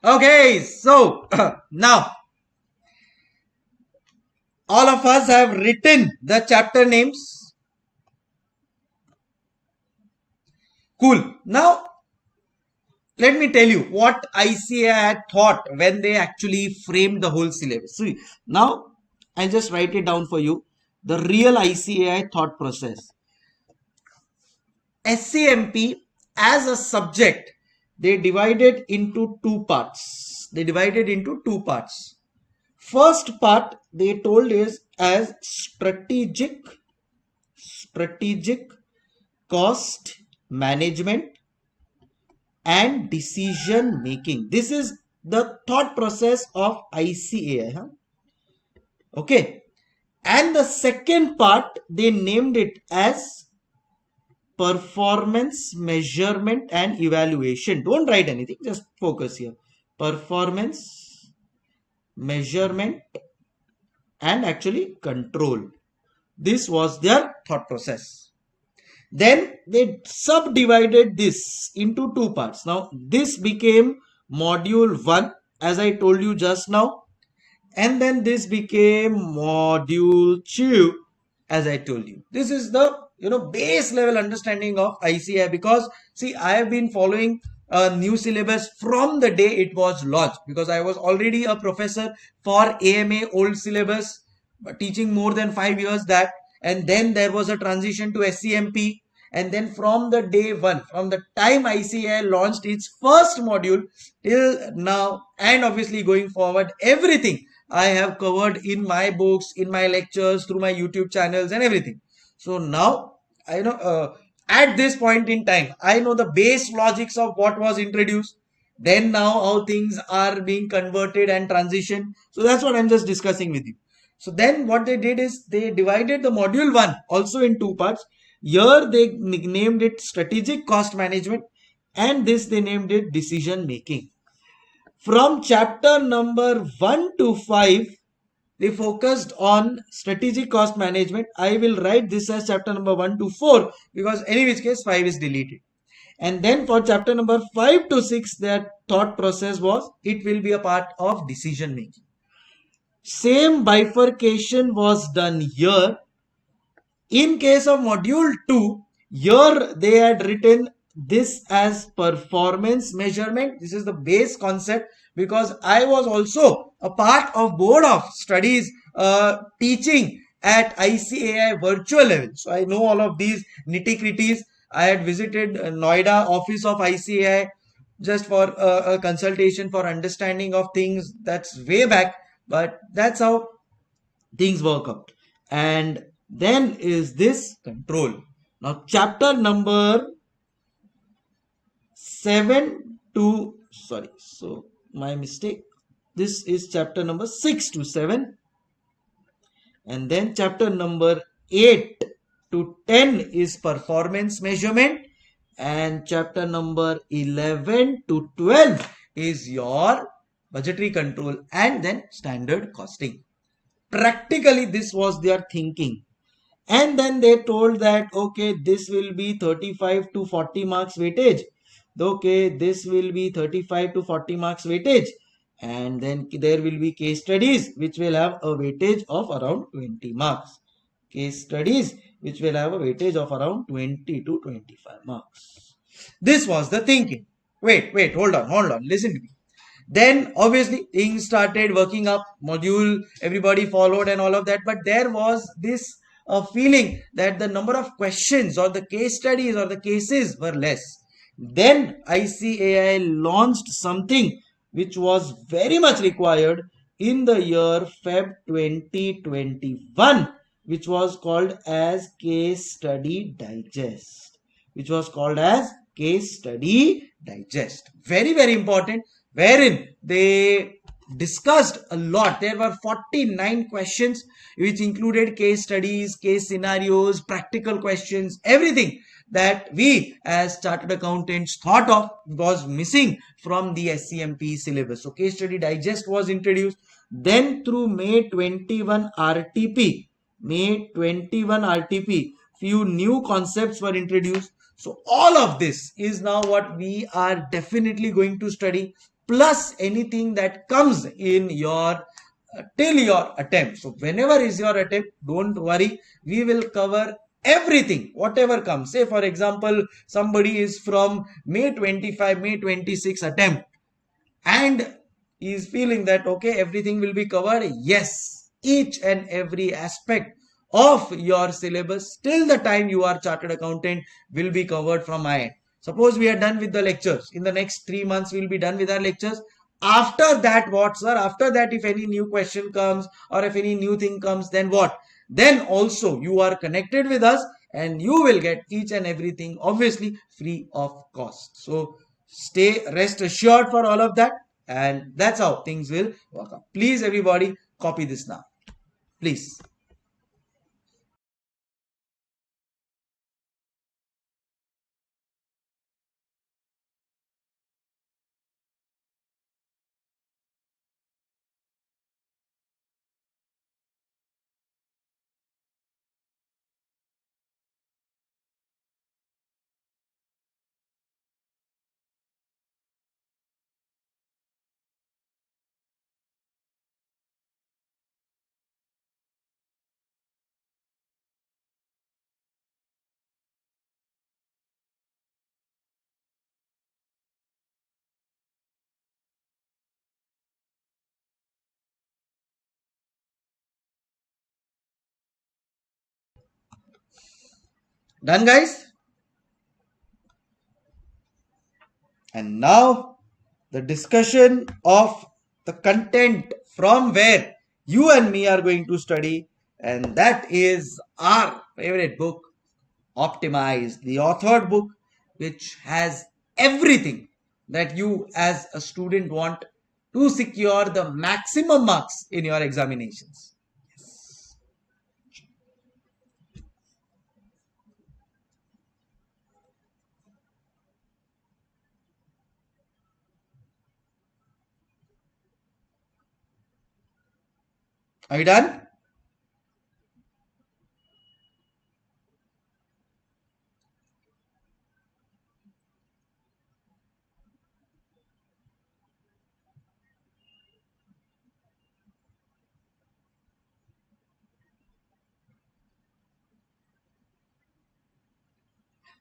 Okay, so now all of us have written the chapter names. Cool. Now let me tell you what ICAI had thought when they actually framed the whole syllabus. See, now I'll just write it down for you. The real ICAI thought process. SCMP as a subject, they divided into two parts. First part they told is as strategic cost management and decision making. This is the thought process of ICAI. Huh? Okay. And the second part, they named it as performance measurement and evaluation. Don't write anything, just focus here. Performance measurement and actually control. This was their thought process. Then they subdivided this into two parts. Now this became module 1 as I told you just now, and then this became module 2 as I told you. This is the base level understanding of ICAI, because see, I have been following a new syllabus from the day it was launched, because I was already a professor for AMA old syllabus, teaching more than 5 years that, and then there was a transition to SCMP, and then from the day one, from the time ICAI launched its first module till now, and obviously going forward, everything I have covered in my books, in my lectures, through my YouTube channels and everything. So now I know at this point in time, I know the base logics of what was introduced. Then now how things are being converted and transitioned. So that's what I'm just discussing with you. So then what they did is they divided the module 1 also in two parts. Here they named it strategic cost management, and this they named it decision making. From chapter number 1 to 5, they focused on strategic cost management. I will write this as chapter number 1 to 4 because any which case 5 is deleted. And then for chapter number 5 to 6, their thought process was it will be a part of decision making. Same bifurcation was done here. In case of module 2, here they had written this as performance measurement. This is the base concept, because I was also a part of board of studies teaching at ICAI virtual level. So I know all of these nitty-gritties. I had visited Noida office of ICAI just for a consultation for understanding of things. That's way back, but that's how things work out. And then is this control. Now chapter number 7 to, sorry, so my mistake, this is chapter number 6 to 7, and then chapter number 8 to 10 is performance measurement, and chapter number 11 to 12 is your budgetary control and then standard costing. Practically this was their thinking. And then they told that, okay, this will be 35 to 40 marks weightage. Okay, this will be 35 to 40 marks weightage. And then there will be case studies which will have a weightage of around 20 marks. Case studies which will have a weightage of around 20 to 25 marks. This was the thinking. Wait, hold on, listen to me. Then obviously things started working up, module, everybody followed and all of that. But there was this feeling that the number of questions or the case studies or the cases were less. Then ICAI launched something which was very much required in the year Feb 2021, which was called as Case Study Digest. Very, very important, wherein they discussed a lot. There were 49 questions which included case studies, case scenarios, practical questions, everything that we as chartered accountants thought of was missing from the SCMP syllabus. So case study digest was introduced. Then through May 21 RTP, few new concepts were introduced. So all of this is now what we are definitely going to study plus anything that comes in your till your attempt. So whenever is your attempt, don't worry, we will cover everything, whatever comes. Say for example, somebody is from May 25, May 26 attempt, and is feeling that okay, everything will be covered. Yes, each and every aspect of your syllabus till the time you are chartered accountant will be covered from my end. Suppose we are done with the lectures, in the next 3 months we will be done with our lectures. After that, what sir? After that, if any new question comes or if any new thing comes, then what? Then also you are connected with us and you will get each and everything obviously free of cost. So stay rest assured for all of that, and that's how things will work out. Please everybody copy this now, please. Done guys? And now the discussion of the content from where you and me are going to study, and that is our favorite book, Optimized, the authored book, which has everything that you as a student want to secure the maximum marks in your examinations. Are you done?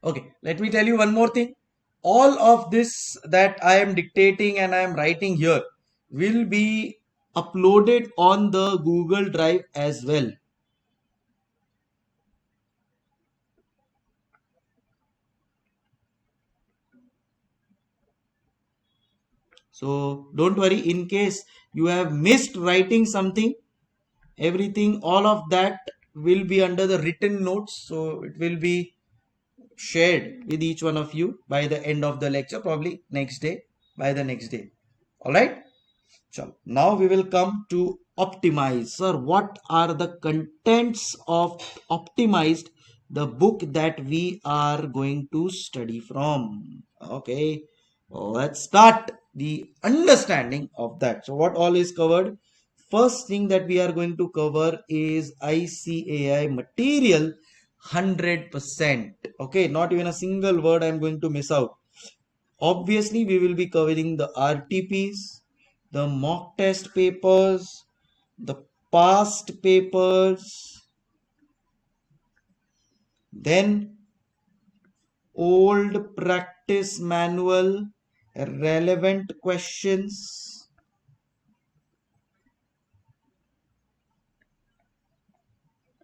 Okay, let me tell you one more thing. All of this that I am dictating and I am writing here will be uploaded on the Google Drive as well. So don't worry, in case you have missed writing something, everything, all of that will be under the written notes. So it will be shared with each one of you by the end of the lecture, probably next day, by the next day. All right. Chalo. Now we will come to Optimize. Sir, what are the contents of Optimized, the book that we are going to study from? Okay, let's start the understanding of that. So, what all is covered? First thing that we are going to cover is ICAI material 100%. Okay, not even a single word I am going to miss out. Obviously, we will be covering the RTPs, the mock test papers, the past papers, then old practice manual, relevant questions.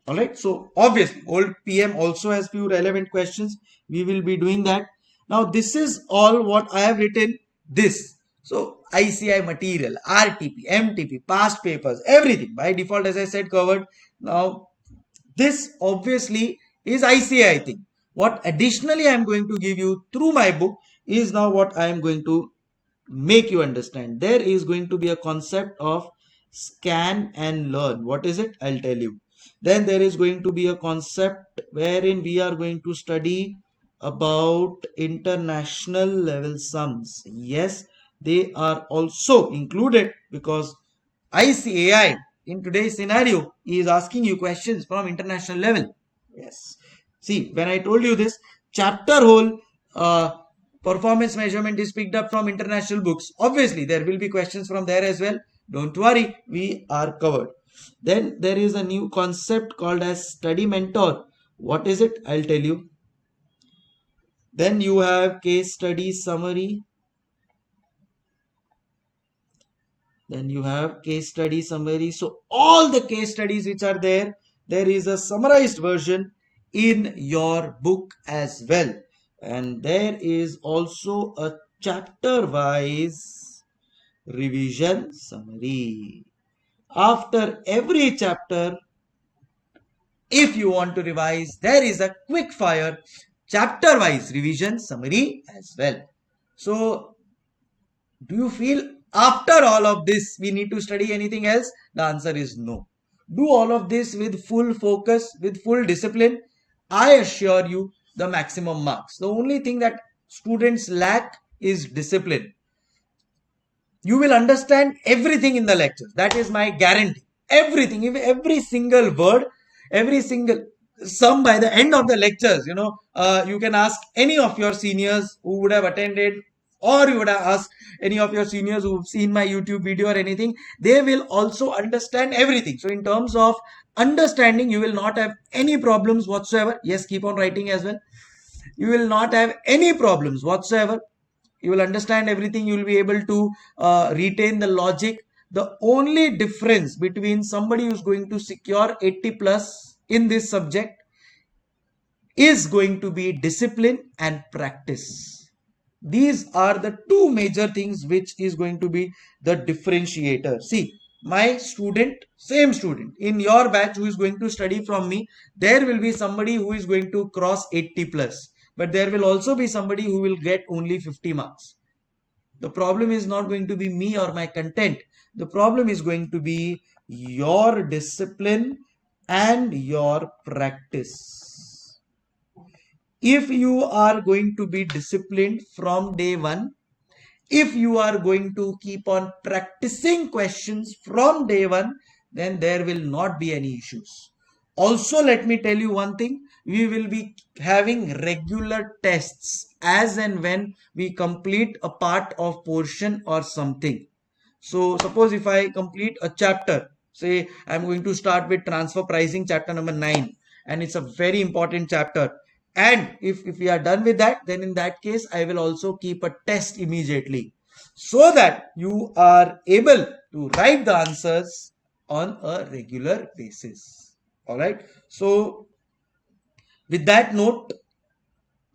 All right, so obviously, old PM also has few relevant questions. We will be doing that. Now, this is all what I have written. This. So, ICI material, RTP, MTP, past papers, everything by default, as I said, covered. Now, this obviously is ICI thing. What additionally I am going to give you through my book is now what I am going to make you understand. There is going to be a concept of scan and learn. What is it? I'll tell you. Then there is going to be a concept wherein we are going to study about international level sums. Yes, they are also included because ICAI in today's scenario is asking you questions from international level. Yes. See, when I told you this chapter whole performance measurement is picked up from international books. Obviously, there will be questions from there as well. Don't worry, we are covered. Then there is a new concept called as study mentor. What is it? I'll tell you. Then you have case study summary. Then you have case study summary. So all the case studies which are there, there is a summarized version in your book as well. And there is also a chapter wise revision summary. After every chapter, if you want to revise, there is a quick fire chapter wise revision summary as well. So do you feel after all of this we need to study anything else? The answer is no. Do all of this with full focus, with full discipline. I assure you the maximum marks. The only thing that students lack is discipline. You will understand everything in the lectures. That is my guarantee. Everything, every single word, every single sum by the end of the lectures, you can ask any of your seniors who would have attended, or you would have asked any of your seniors who've seen my YouTube video or anything. They will also understand everything. So in terms of understanding, you will not have any problems whatsoever. Yes, keep on writing as well. You will not have any problems whatsoever. You will understand everything. You will be able to retain the logic. The only difference between somebody who's going to secure 80 plus in this subject is going to be discipline and practice. These are the two major things which is going to be the differentiator. See, my student, same student in your batch who is going to study from me, there will be somebody who is going to cross 80 plus, but there will also be somebody who will get only 50 marks. The problem is not going to be me or my content. The problem is going to be your discipline and your practice. If you are going to be disciplined from day one, if you are going to keep on practicing questions from day one, then there will not be any issues. Also, let me tell you one thing. We will be having regular tests as and when we complete a part of portion or something. So suppose if I complete a chapter, say I'm going to start with transfer pricing chapter number 9, and it's a very important chapter. And if we are done with that, then in that case, I will also keep a test immediately so that you are able to write the answers on a regular basis. All right. So with that note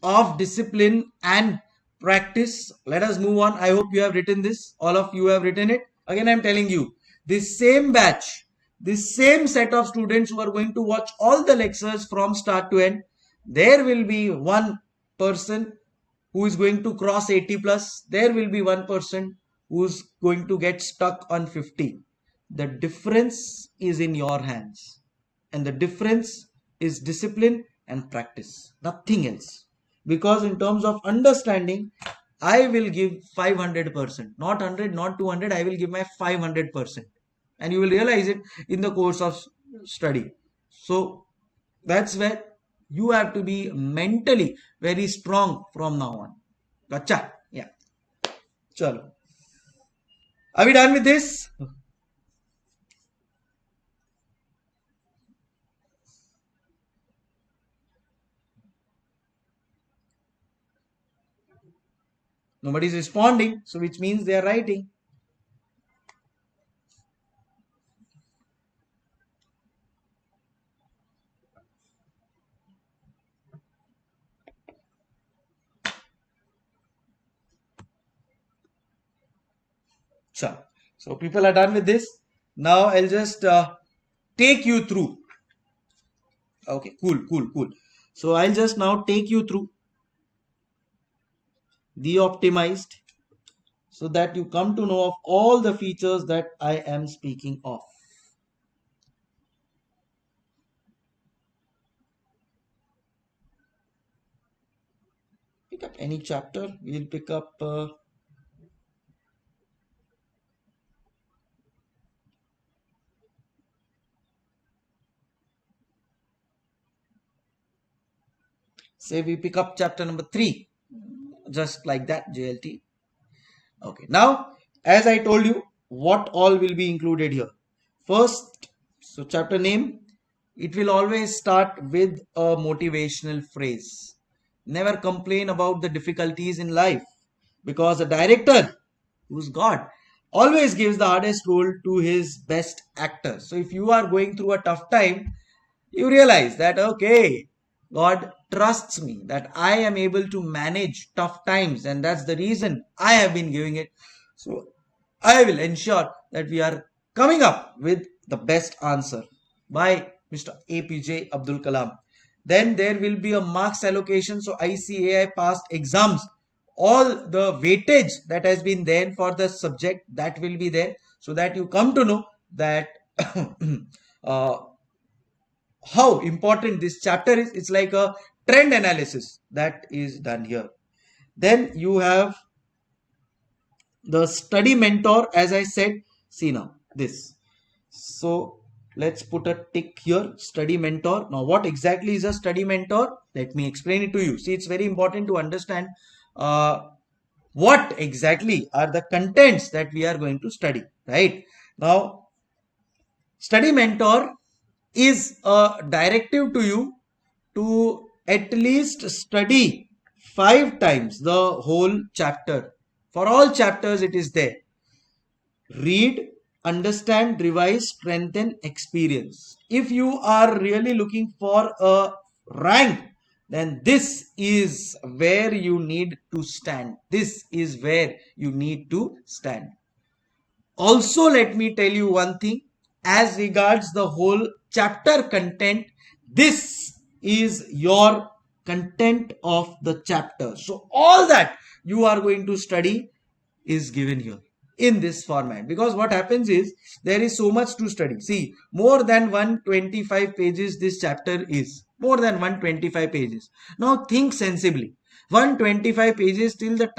of discipline and practice, let us move on. I hope you have written this. All of you have written it. Again, I'm telling you, this same batch, this same set of students who are going to watch all the lectures from start to end, there will be one person who is going to cross 80 plus. There will be one person who's going to get stuck on 50. The difference is in your hands. And the difference is discipline and practice. Nothing else. Because in terms of understanding, I will give 500%. Not 100, not 200. I will give my 500%. And you will realize it in the course of study. So that's where you have to be mentally very strong from now on. Gotcha? Yeah. Chalo. Are we done with this? Nobody is responding, so which means they are writing. So people are done with this. Now I'll just take you through. Okay, cool. So I'll just now take you through the optimized so that you come to know of all the features that I am speaking of. Pick up any chapter. We'll pick up say we pick up chapter number 3. just like that, JLT. Okay, now as I told you, what all will be included here. First, so chapter name, it will always start with a motivational phrase. Never complain about the difficulties in life, because a director, who's God, always gives the hardest role to his best actor. So if you are going through a tough time, you realize that, okay, God trusts me, that I am able to manage tough times, and that's the reason I have been giving it. So I will ensure that we are coming up with the best answer by Mr. APJ Abdul Kalam. Then there will be a marks allocation. So ICAI past exams, all the weightage that has been there for the subject, that will be there, so that you come to know that uh, how important this chapter is. It's like a trend analysis that is done here. Then you have the study mentor, as I said. See now this. So let's put a tick here, study mentor. Now what exactly is a study mentor? Let me explain it to you. See, it's very important to understand what exactly are the contents that we are going to study, right? Now, study mentor is a directive to you to at least study 5 times the whole chapter. For all chapters, it is there. Read, understand, revise, strengthen, experience. If you are really looking for a rank, then this is where you need to stand. This is where you need to stand. Also, let me tell you one thing as regards the whole chapter content. This is your content of the chapter. So, all that you are going to study is given here in this format, because what happens is there is so much to study. See, more than 125 pages this chapter is. More than 125 pages. Now, think sensibly. 125 pages till the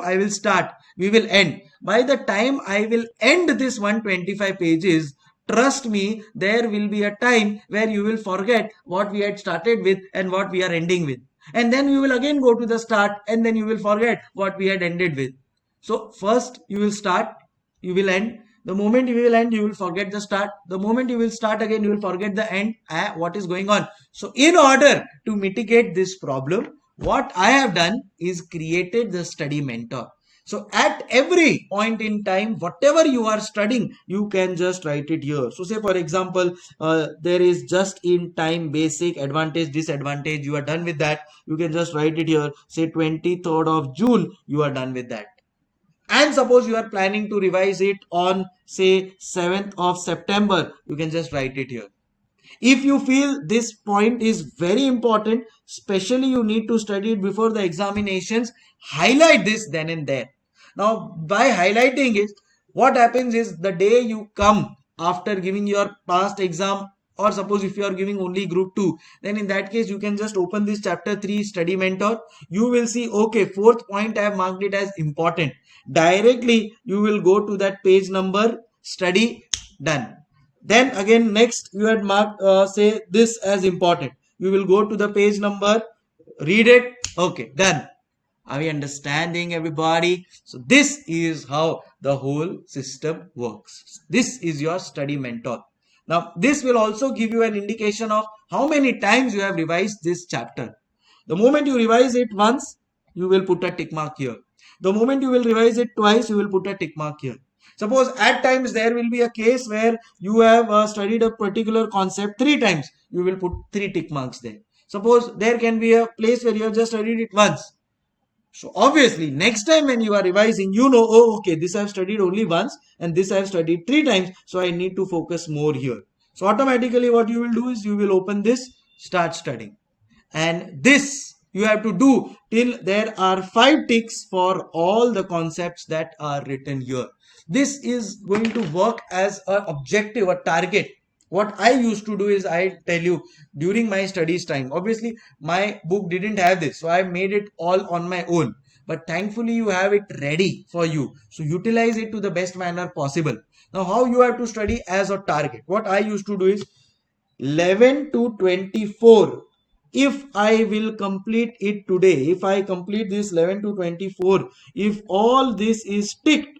I will start, we will end. By the time I will end this 125 pages, trust me, there will be a time where you will forget what we had started with and what we are ending with. And then you will again go to the start, and then you will forget what we had ended with. So first you will start, you will end. The moment you will end, you will forget the start. The moment you will start again, you will forget the end. What is going on? So in order to mitigate this problem, what I have done is created the study mentor. So at every point in time, whatever you are studying, you can just write it here. So say for example, there is just in time basic, advantage, disadvantage. You are done with that. You can just write it here. Say 23rd of June, you are done with that. And suppose you are planning to revise it on say 7th of September, you can just write it here. If you feel this point is very important, especially you need to study it before the examinations, highlight this then and there. Now, by highlighting it, what happens is the day you come after giving your past exam, or suppose if you are giving only group 2, then in that case you can just open this chapter 3 study mentor. You will see, okay, 4th point I have marked it as important. Directly you will go to that page number, study, done. Then again next you had marked say this as important. You will go to the page number, read it, okay, done. Are we understanding, everybody? So this is how the whole system works. This is your study mentor. Now this will also give you an indication of how many times you have revised this chapter. The moment you revise it once, you will put a tick mark here. The moment you will revise it twice, you will put a tick mark here. Suppose at times there will be a case where you have studied a particular concept 3 times. You will put 3 tick marks there. Suppose there can be a place where you have just studied it once. So obviously next time when you are revising, you know, oh okay, this I have studied only once and this I have studied 3 times. So I need to focus more here. So automatically what you will do is you will open this, start studying. And this you have to do till there are 5 ticks for all the concepts that are written here. This is going to work as an objective, a target. What I used to do is, I tell you, during my studies time, obviously my book didn't have this, so I made it all on my own. But thankfully you have it ready for you. So utilize it to the best manner possible. Now how you have to study as a target? What I used to do is 11 to 24 if I will complete it today, if I complete this 11 to 24, if all this is ticked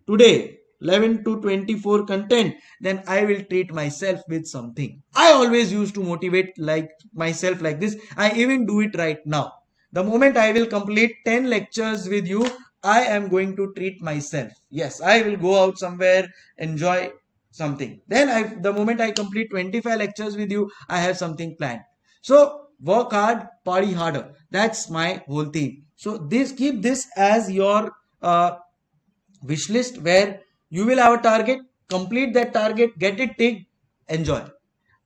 today, 11 to 24 content, then I will treat myself with something. I always used to motivate like myself like this. I even do it right now. The moment I will complete 10 lectures with you, I am going to treat myself. Yes, I will go out somewhere, enjoy something. Then the moment I complete 25 lectures with you, I have something planned. So work hard, party harder. That's my whole theme. So this, keep this as your wish list, where you will have a target, complete that target, get it ticked, enjoy.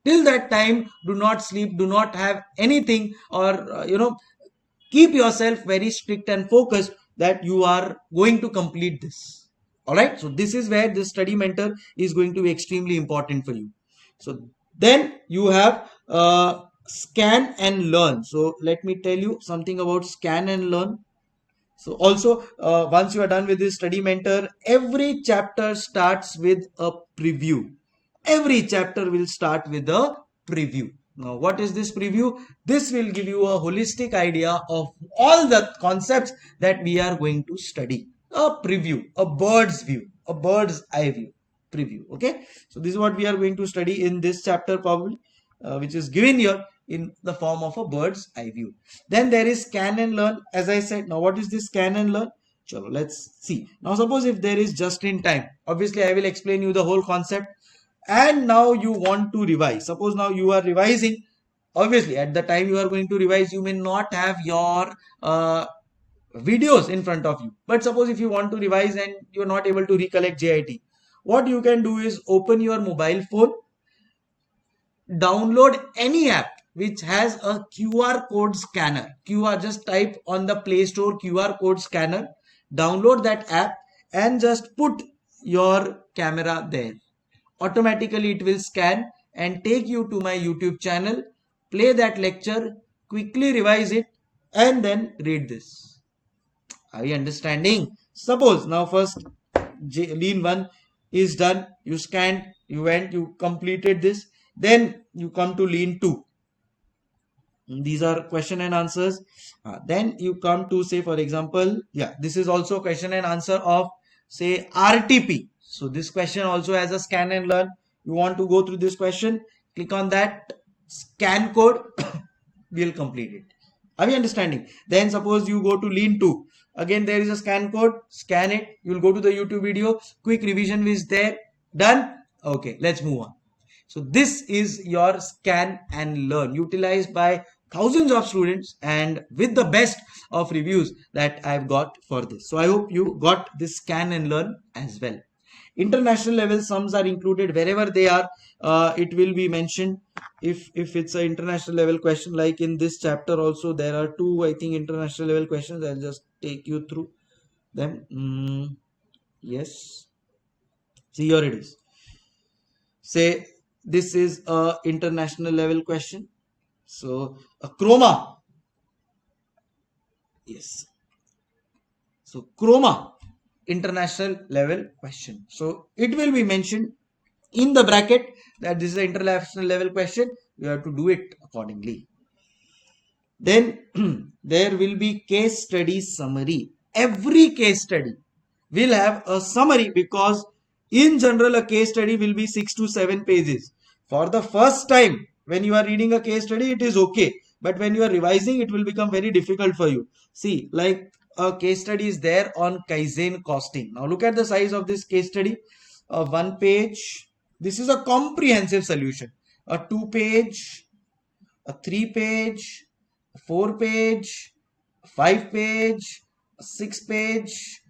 Till that time, do not sleep, do not have anything, or keep yourself very strict and focused that you are going to complete this. All right, so this is where this study mentor is going to be extremely important for you. So then you have scan and learn. So let me tell you something about scan and learn. So also, once you are done with this study mentor, every chapter starts with a preview. Every chapter will start with a preview. Now, what is this preview? This will give you a holistic idea of all the concepts that we are going to study. A preview, a bird's view, a bird's eye view preview. Okay. So this is what we are going to study in this chapter probably, which is given here in the form of a bird's eye view. Then there is scan and learn, as I said. Now what is this scan and learn? Chalo, let's see. Now suppose if there is just in time, obviously I will explain you the whole concept, and now you want to revise. Suppose now you are revising. Obviously at the time you are going to revise, you may not have your videos in front of you. But suppose if you want to revise and you are not able to recollect JIT, what you can do is open your mobile phone, download any app which has a QR code scanner. QR, just type on the Play Store QR code scanner, download that app and just put your camera there. Automatically it will scan and take you to my YouTube channel, play that lecture, quickly revise it, and then read this. Are you understanding? Suppose now first lean 1 is done, you scanned, you went, you completed this, then you come to lean 2. These are question and answers. Then you come to, say for example, yeah, this is also question and answer of say RTP. So this question also has a scan and learn. You want to go through this question, click on that scan code, we'll complete it. Are we understanding? Then suppose you go to lean 2. Again there is a scan code, scan it, you will go to the YouTube video, quick revision is there, done. Okay, let's move on. So this is your scan and learn, utilized by thousands of students and with the best of reviews that I've got for this. So I hope you got this scan and learn as well. International level sums are included wherever they are. It will be mentioned if it's an international level question, like in this chapter also there are 2 I think international level questions. I'll just take you through them. Yes, see, here it is. Say this is a international level question. So a chroma. Yes. So chroma, international level question. So it will be mentioned in the bracket that this is an international level question. You have to do it accordingly. Then there will be case study summary. Every case study will have a summary, because in general a case study will be 6 to 7 pages. For the first time when you are reading a case study, it is okay, but when you are revising, it will become very difficult for you. See, like a case study is there on Kaizen costing. Now look at the size of this case study. 1 page. This is a comprehensive solution. A 2 page, a 3 page, a 4 page, a 5 page, a 6 page,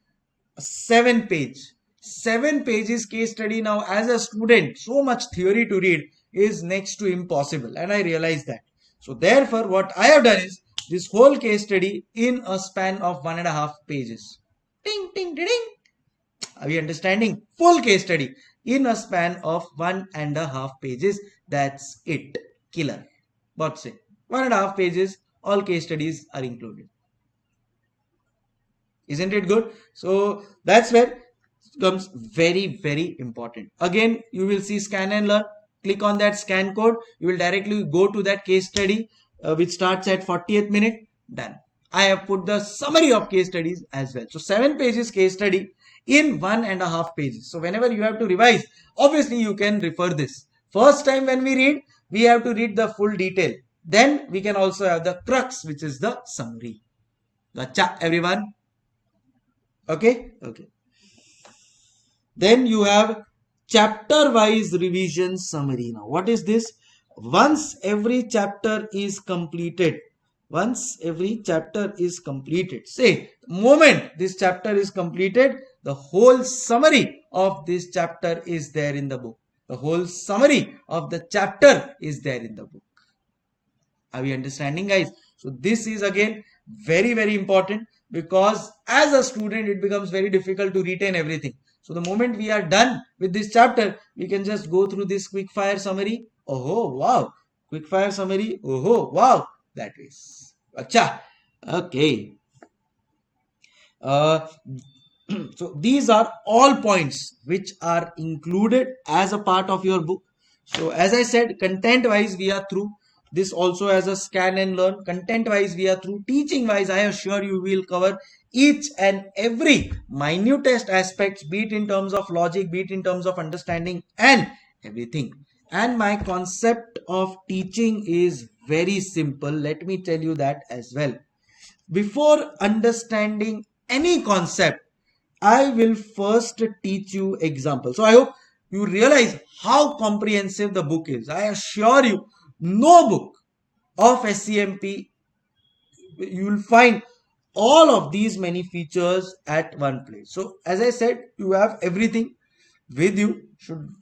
a 7 page. 7 pages case study. Now as a student, so much theory to read is next to impossible, and I realize that. So therefore what I have done is this whole case study in a span of 1.5 pages. Ding, ding, ding, ding. Are we understanding? Full case study in a span of 1.5 pages. That's it. Killer. What's it? 1.5 pages, all case studies are included. Isn't it good? So that's where it comes very, very important. Again, you will see scan and learn. Click on that scan code. You will directly go to that case study. which starts at 40th minute. Done. I have put the summary of case studies as well. So 7 pages case study in 1.5 pages. So whenever you have to revise, obviously you can refer this. First time when we read, we have to read the full detail. Then we can also have the crux, which is the summary. Gotcha, everyone? Okay? Okay. Then you have chapter wise revision summary. Now what is this? Once every chapter is completed, say the moment this chapter is completed, the whole summary of this chapter is there in the book. The whole summary of the chapter is there in the book. Are we understanding, guys? So this is again very, very important, because as a student it becomes very difficult to retain everything. So the moment we are done with this chapter, we can just go through this quick fire summary. Oh wow, quick fire summary. Oh wow, that is. Acha. Okay. So these are all points which are included as a part of your book. So as I said, content wise we are through. This also as a scan and learn. Content wise we are through. Teaching wise, I assure you we will cover each and every minutest aspects, be it in terms of logic, be it in terms of understanding and everything. And my concept of teaching is very simple. Let me tell you that as well. Before understanding any concept, I will first teach you examples. So I hope you realize how comprehensive the book is. I assure you, no book of SCMP you will find all of these many features at one place. So as I said, you have everything with you.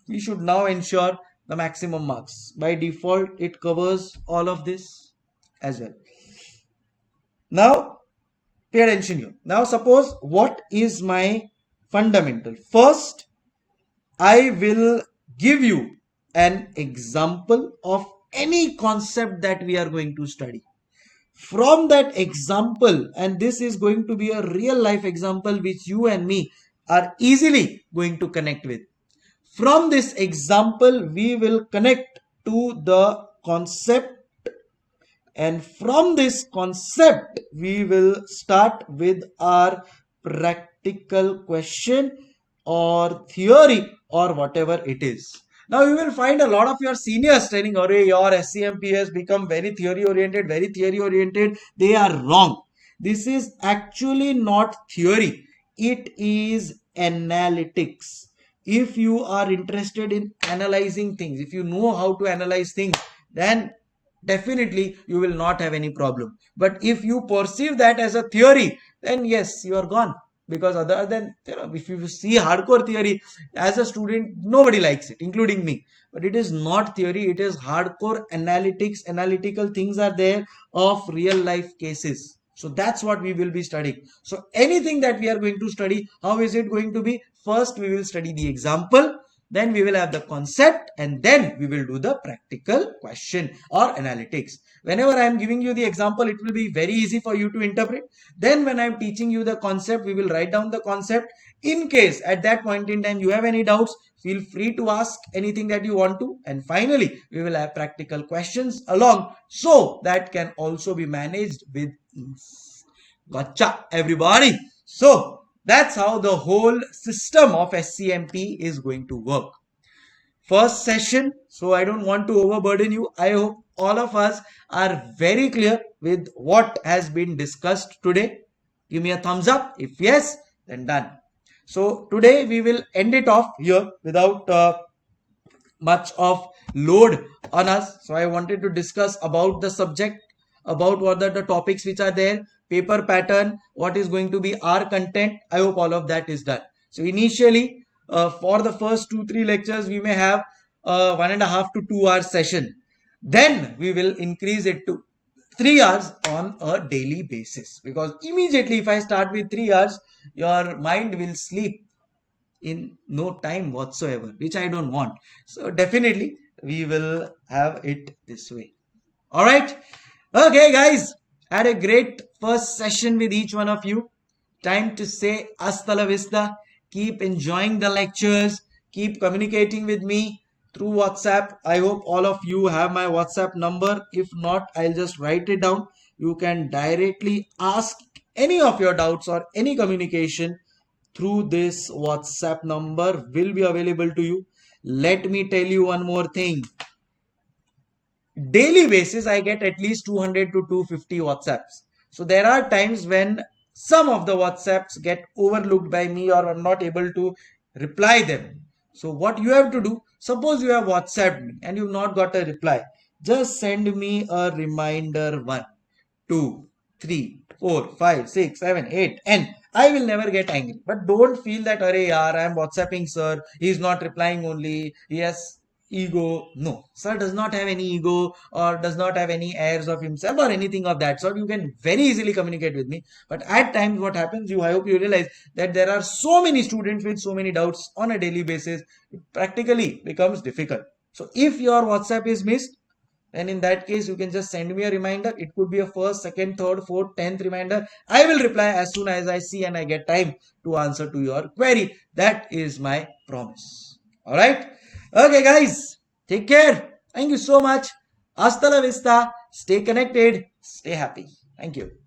We should now ensure the maximum marks. By default, it covers all of this as well. Now, pay attention here. Now, suppose what is my fundamental? First, I will give you an example of any concept that we are going to study. From that example, and this is going to be a real life example which you and me are easily going to connect with. From this example, we will connect to the concept, and from this concept, we will start with our practical question or theory or whatever it is. Now you will find a lot of your seniors telling, "Arey, your SCMP has become very theory oriented, very theory oriented." They are wrong. This is actually not theory. It is analytics. If you are interested in analyzing things, if you know how to analyze things, then definitely you will not have any problem. But if you perceive that as a theory, then yes, you are gone. Because other than, if you see hardcore theory as a student, nobody likes it, including me. But it is not theory, it is hardcore analytics. Analytical things are there of real life cases. So that's what we will be studying. So anything that we are going to study, how is it going to be? First, we will study the example. Then we will have the concept, and then we will do the practical question or analytics. Whenever I am giving you the example, it will be very easy for you to interpret. Then when I am teaching you the concept, we will write down the concept. In case at that point in time you have any doubts, feel free to ask anything that you want to. And finally, we will have practical questions along, so that can also be managed with ease. Gotcha, everybody. So that's how the whole system of SCMP is going to work. First session, so I don't want to overburden you. I hope all of us are very clear with what has been discussed today. Give me a thumbs up. If yes, then done. So today we will end it off here without much of load on us. So I wanted to discuss about the subject, about what are the topics which are there, paper pattern, what is going to be our content. I hope all of that is done. So initially, for the first 2-3 lectures, we may have 1.5 to 2 hour session. Then we will increase it to 3 hours on a daily basis. Because immediately if I start with 3 hours, your mind will sleep in no time whatsoever, which I don't want. So definitely we will have it this way. All right. Okay, guys. Had a great first session with each one of you. Time to say hasta la vista. Keep enjoying the lectures. Keep communicating with me. through WhatsApp. I hope all of you have my WhatsApp number. If not, I'll just write it down. You can directly ask any of your doubts or any communication through this WhatsApp number will be available to you. Let me tell you one more thing. Daily basis, I get at least 200 to 250 WhatsApps. So there are times when some of the WhatsApps get overlooked by me or I'm not able to reply them. So what you have to do, suppose you have WhatsApped me and you've not got a reply, just send me a reminder 1, 2, 3, 4, 5, 6, 7, 8, and I will never get angry. But don't feel that, Arey yaar, I am WhatsApping sir, he is not replying only. Yes, ego. No, sir does not have any ego or does not have any airs of himself or anything of that sort. You can very easily communicate with me. But at times, what happens, I hope you realize that there are so many students with so many doubts on a daily basis, it practically becomes difficult. So if your WhatsApp is missed, and in that case you can just send me a reminder. It could be a first, second, third, fourth, 10th reminder. I will reply as soon as I see and I get time to answer to your query. That is my promise. All right. Okay, guys. Take care. Thank you so much. Hasta la vista. Stay connected. Stay happy. Thank you.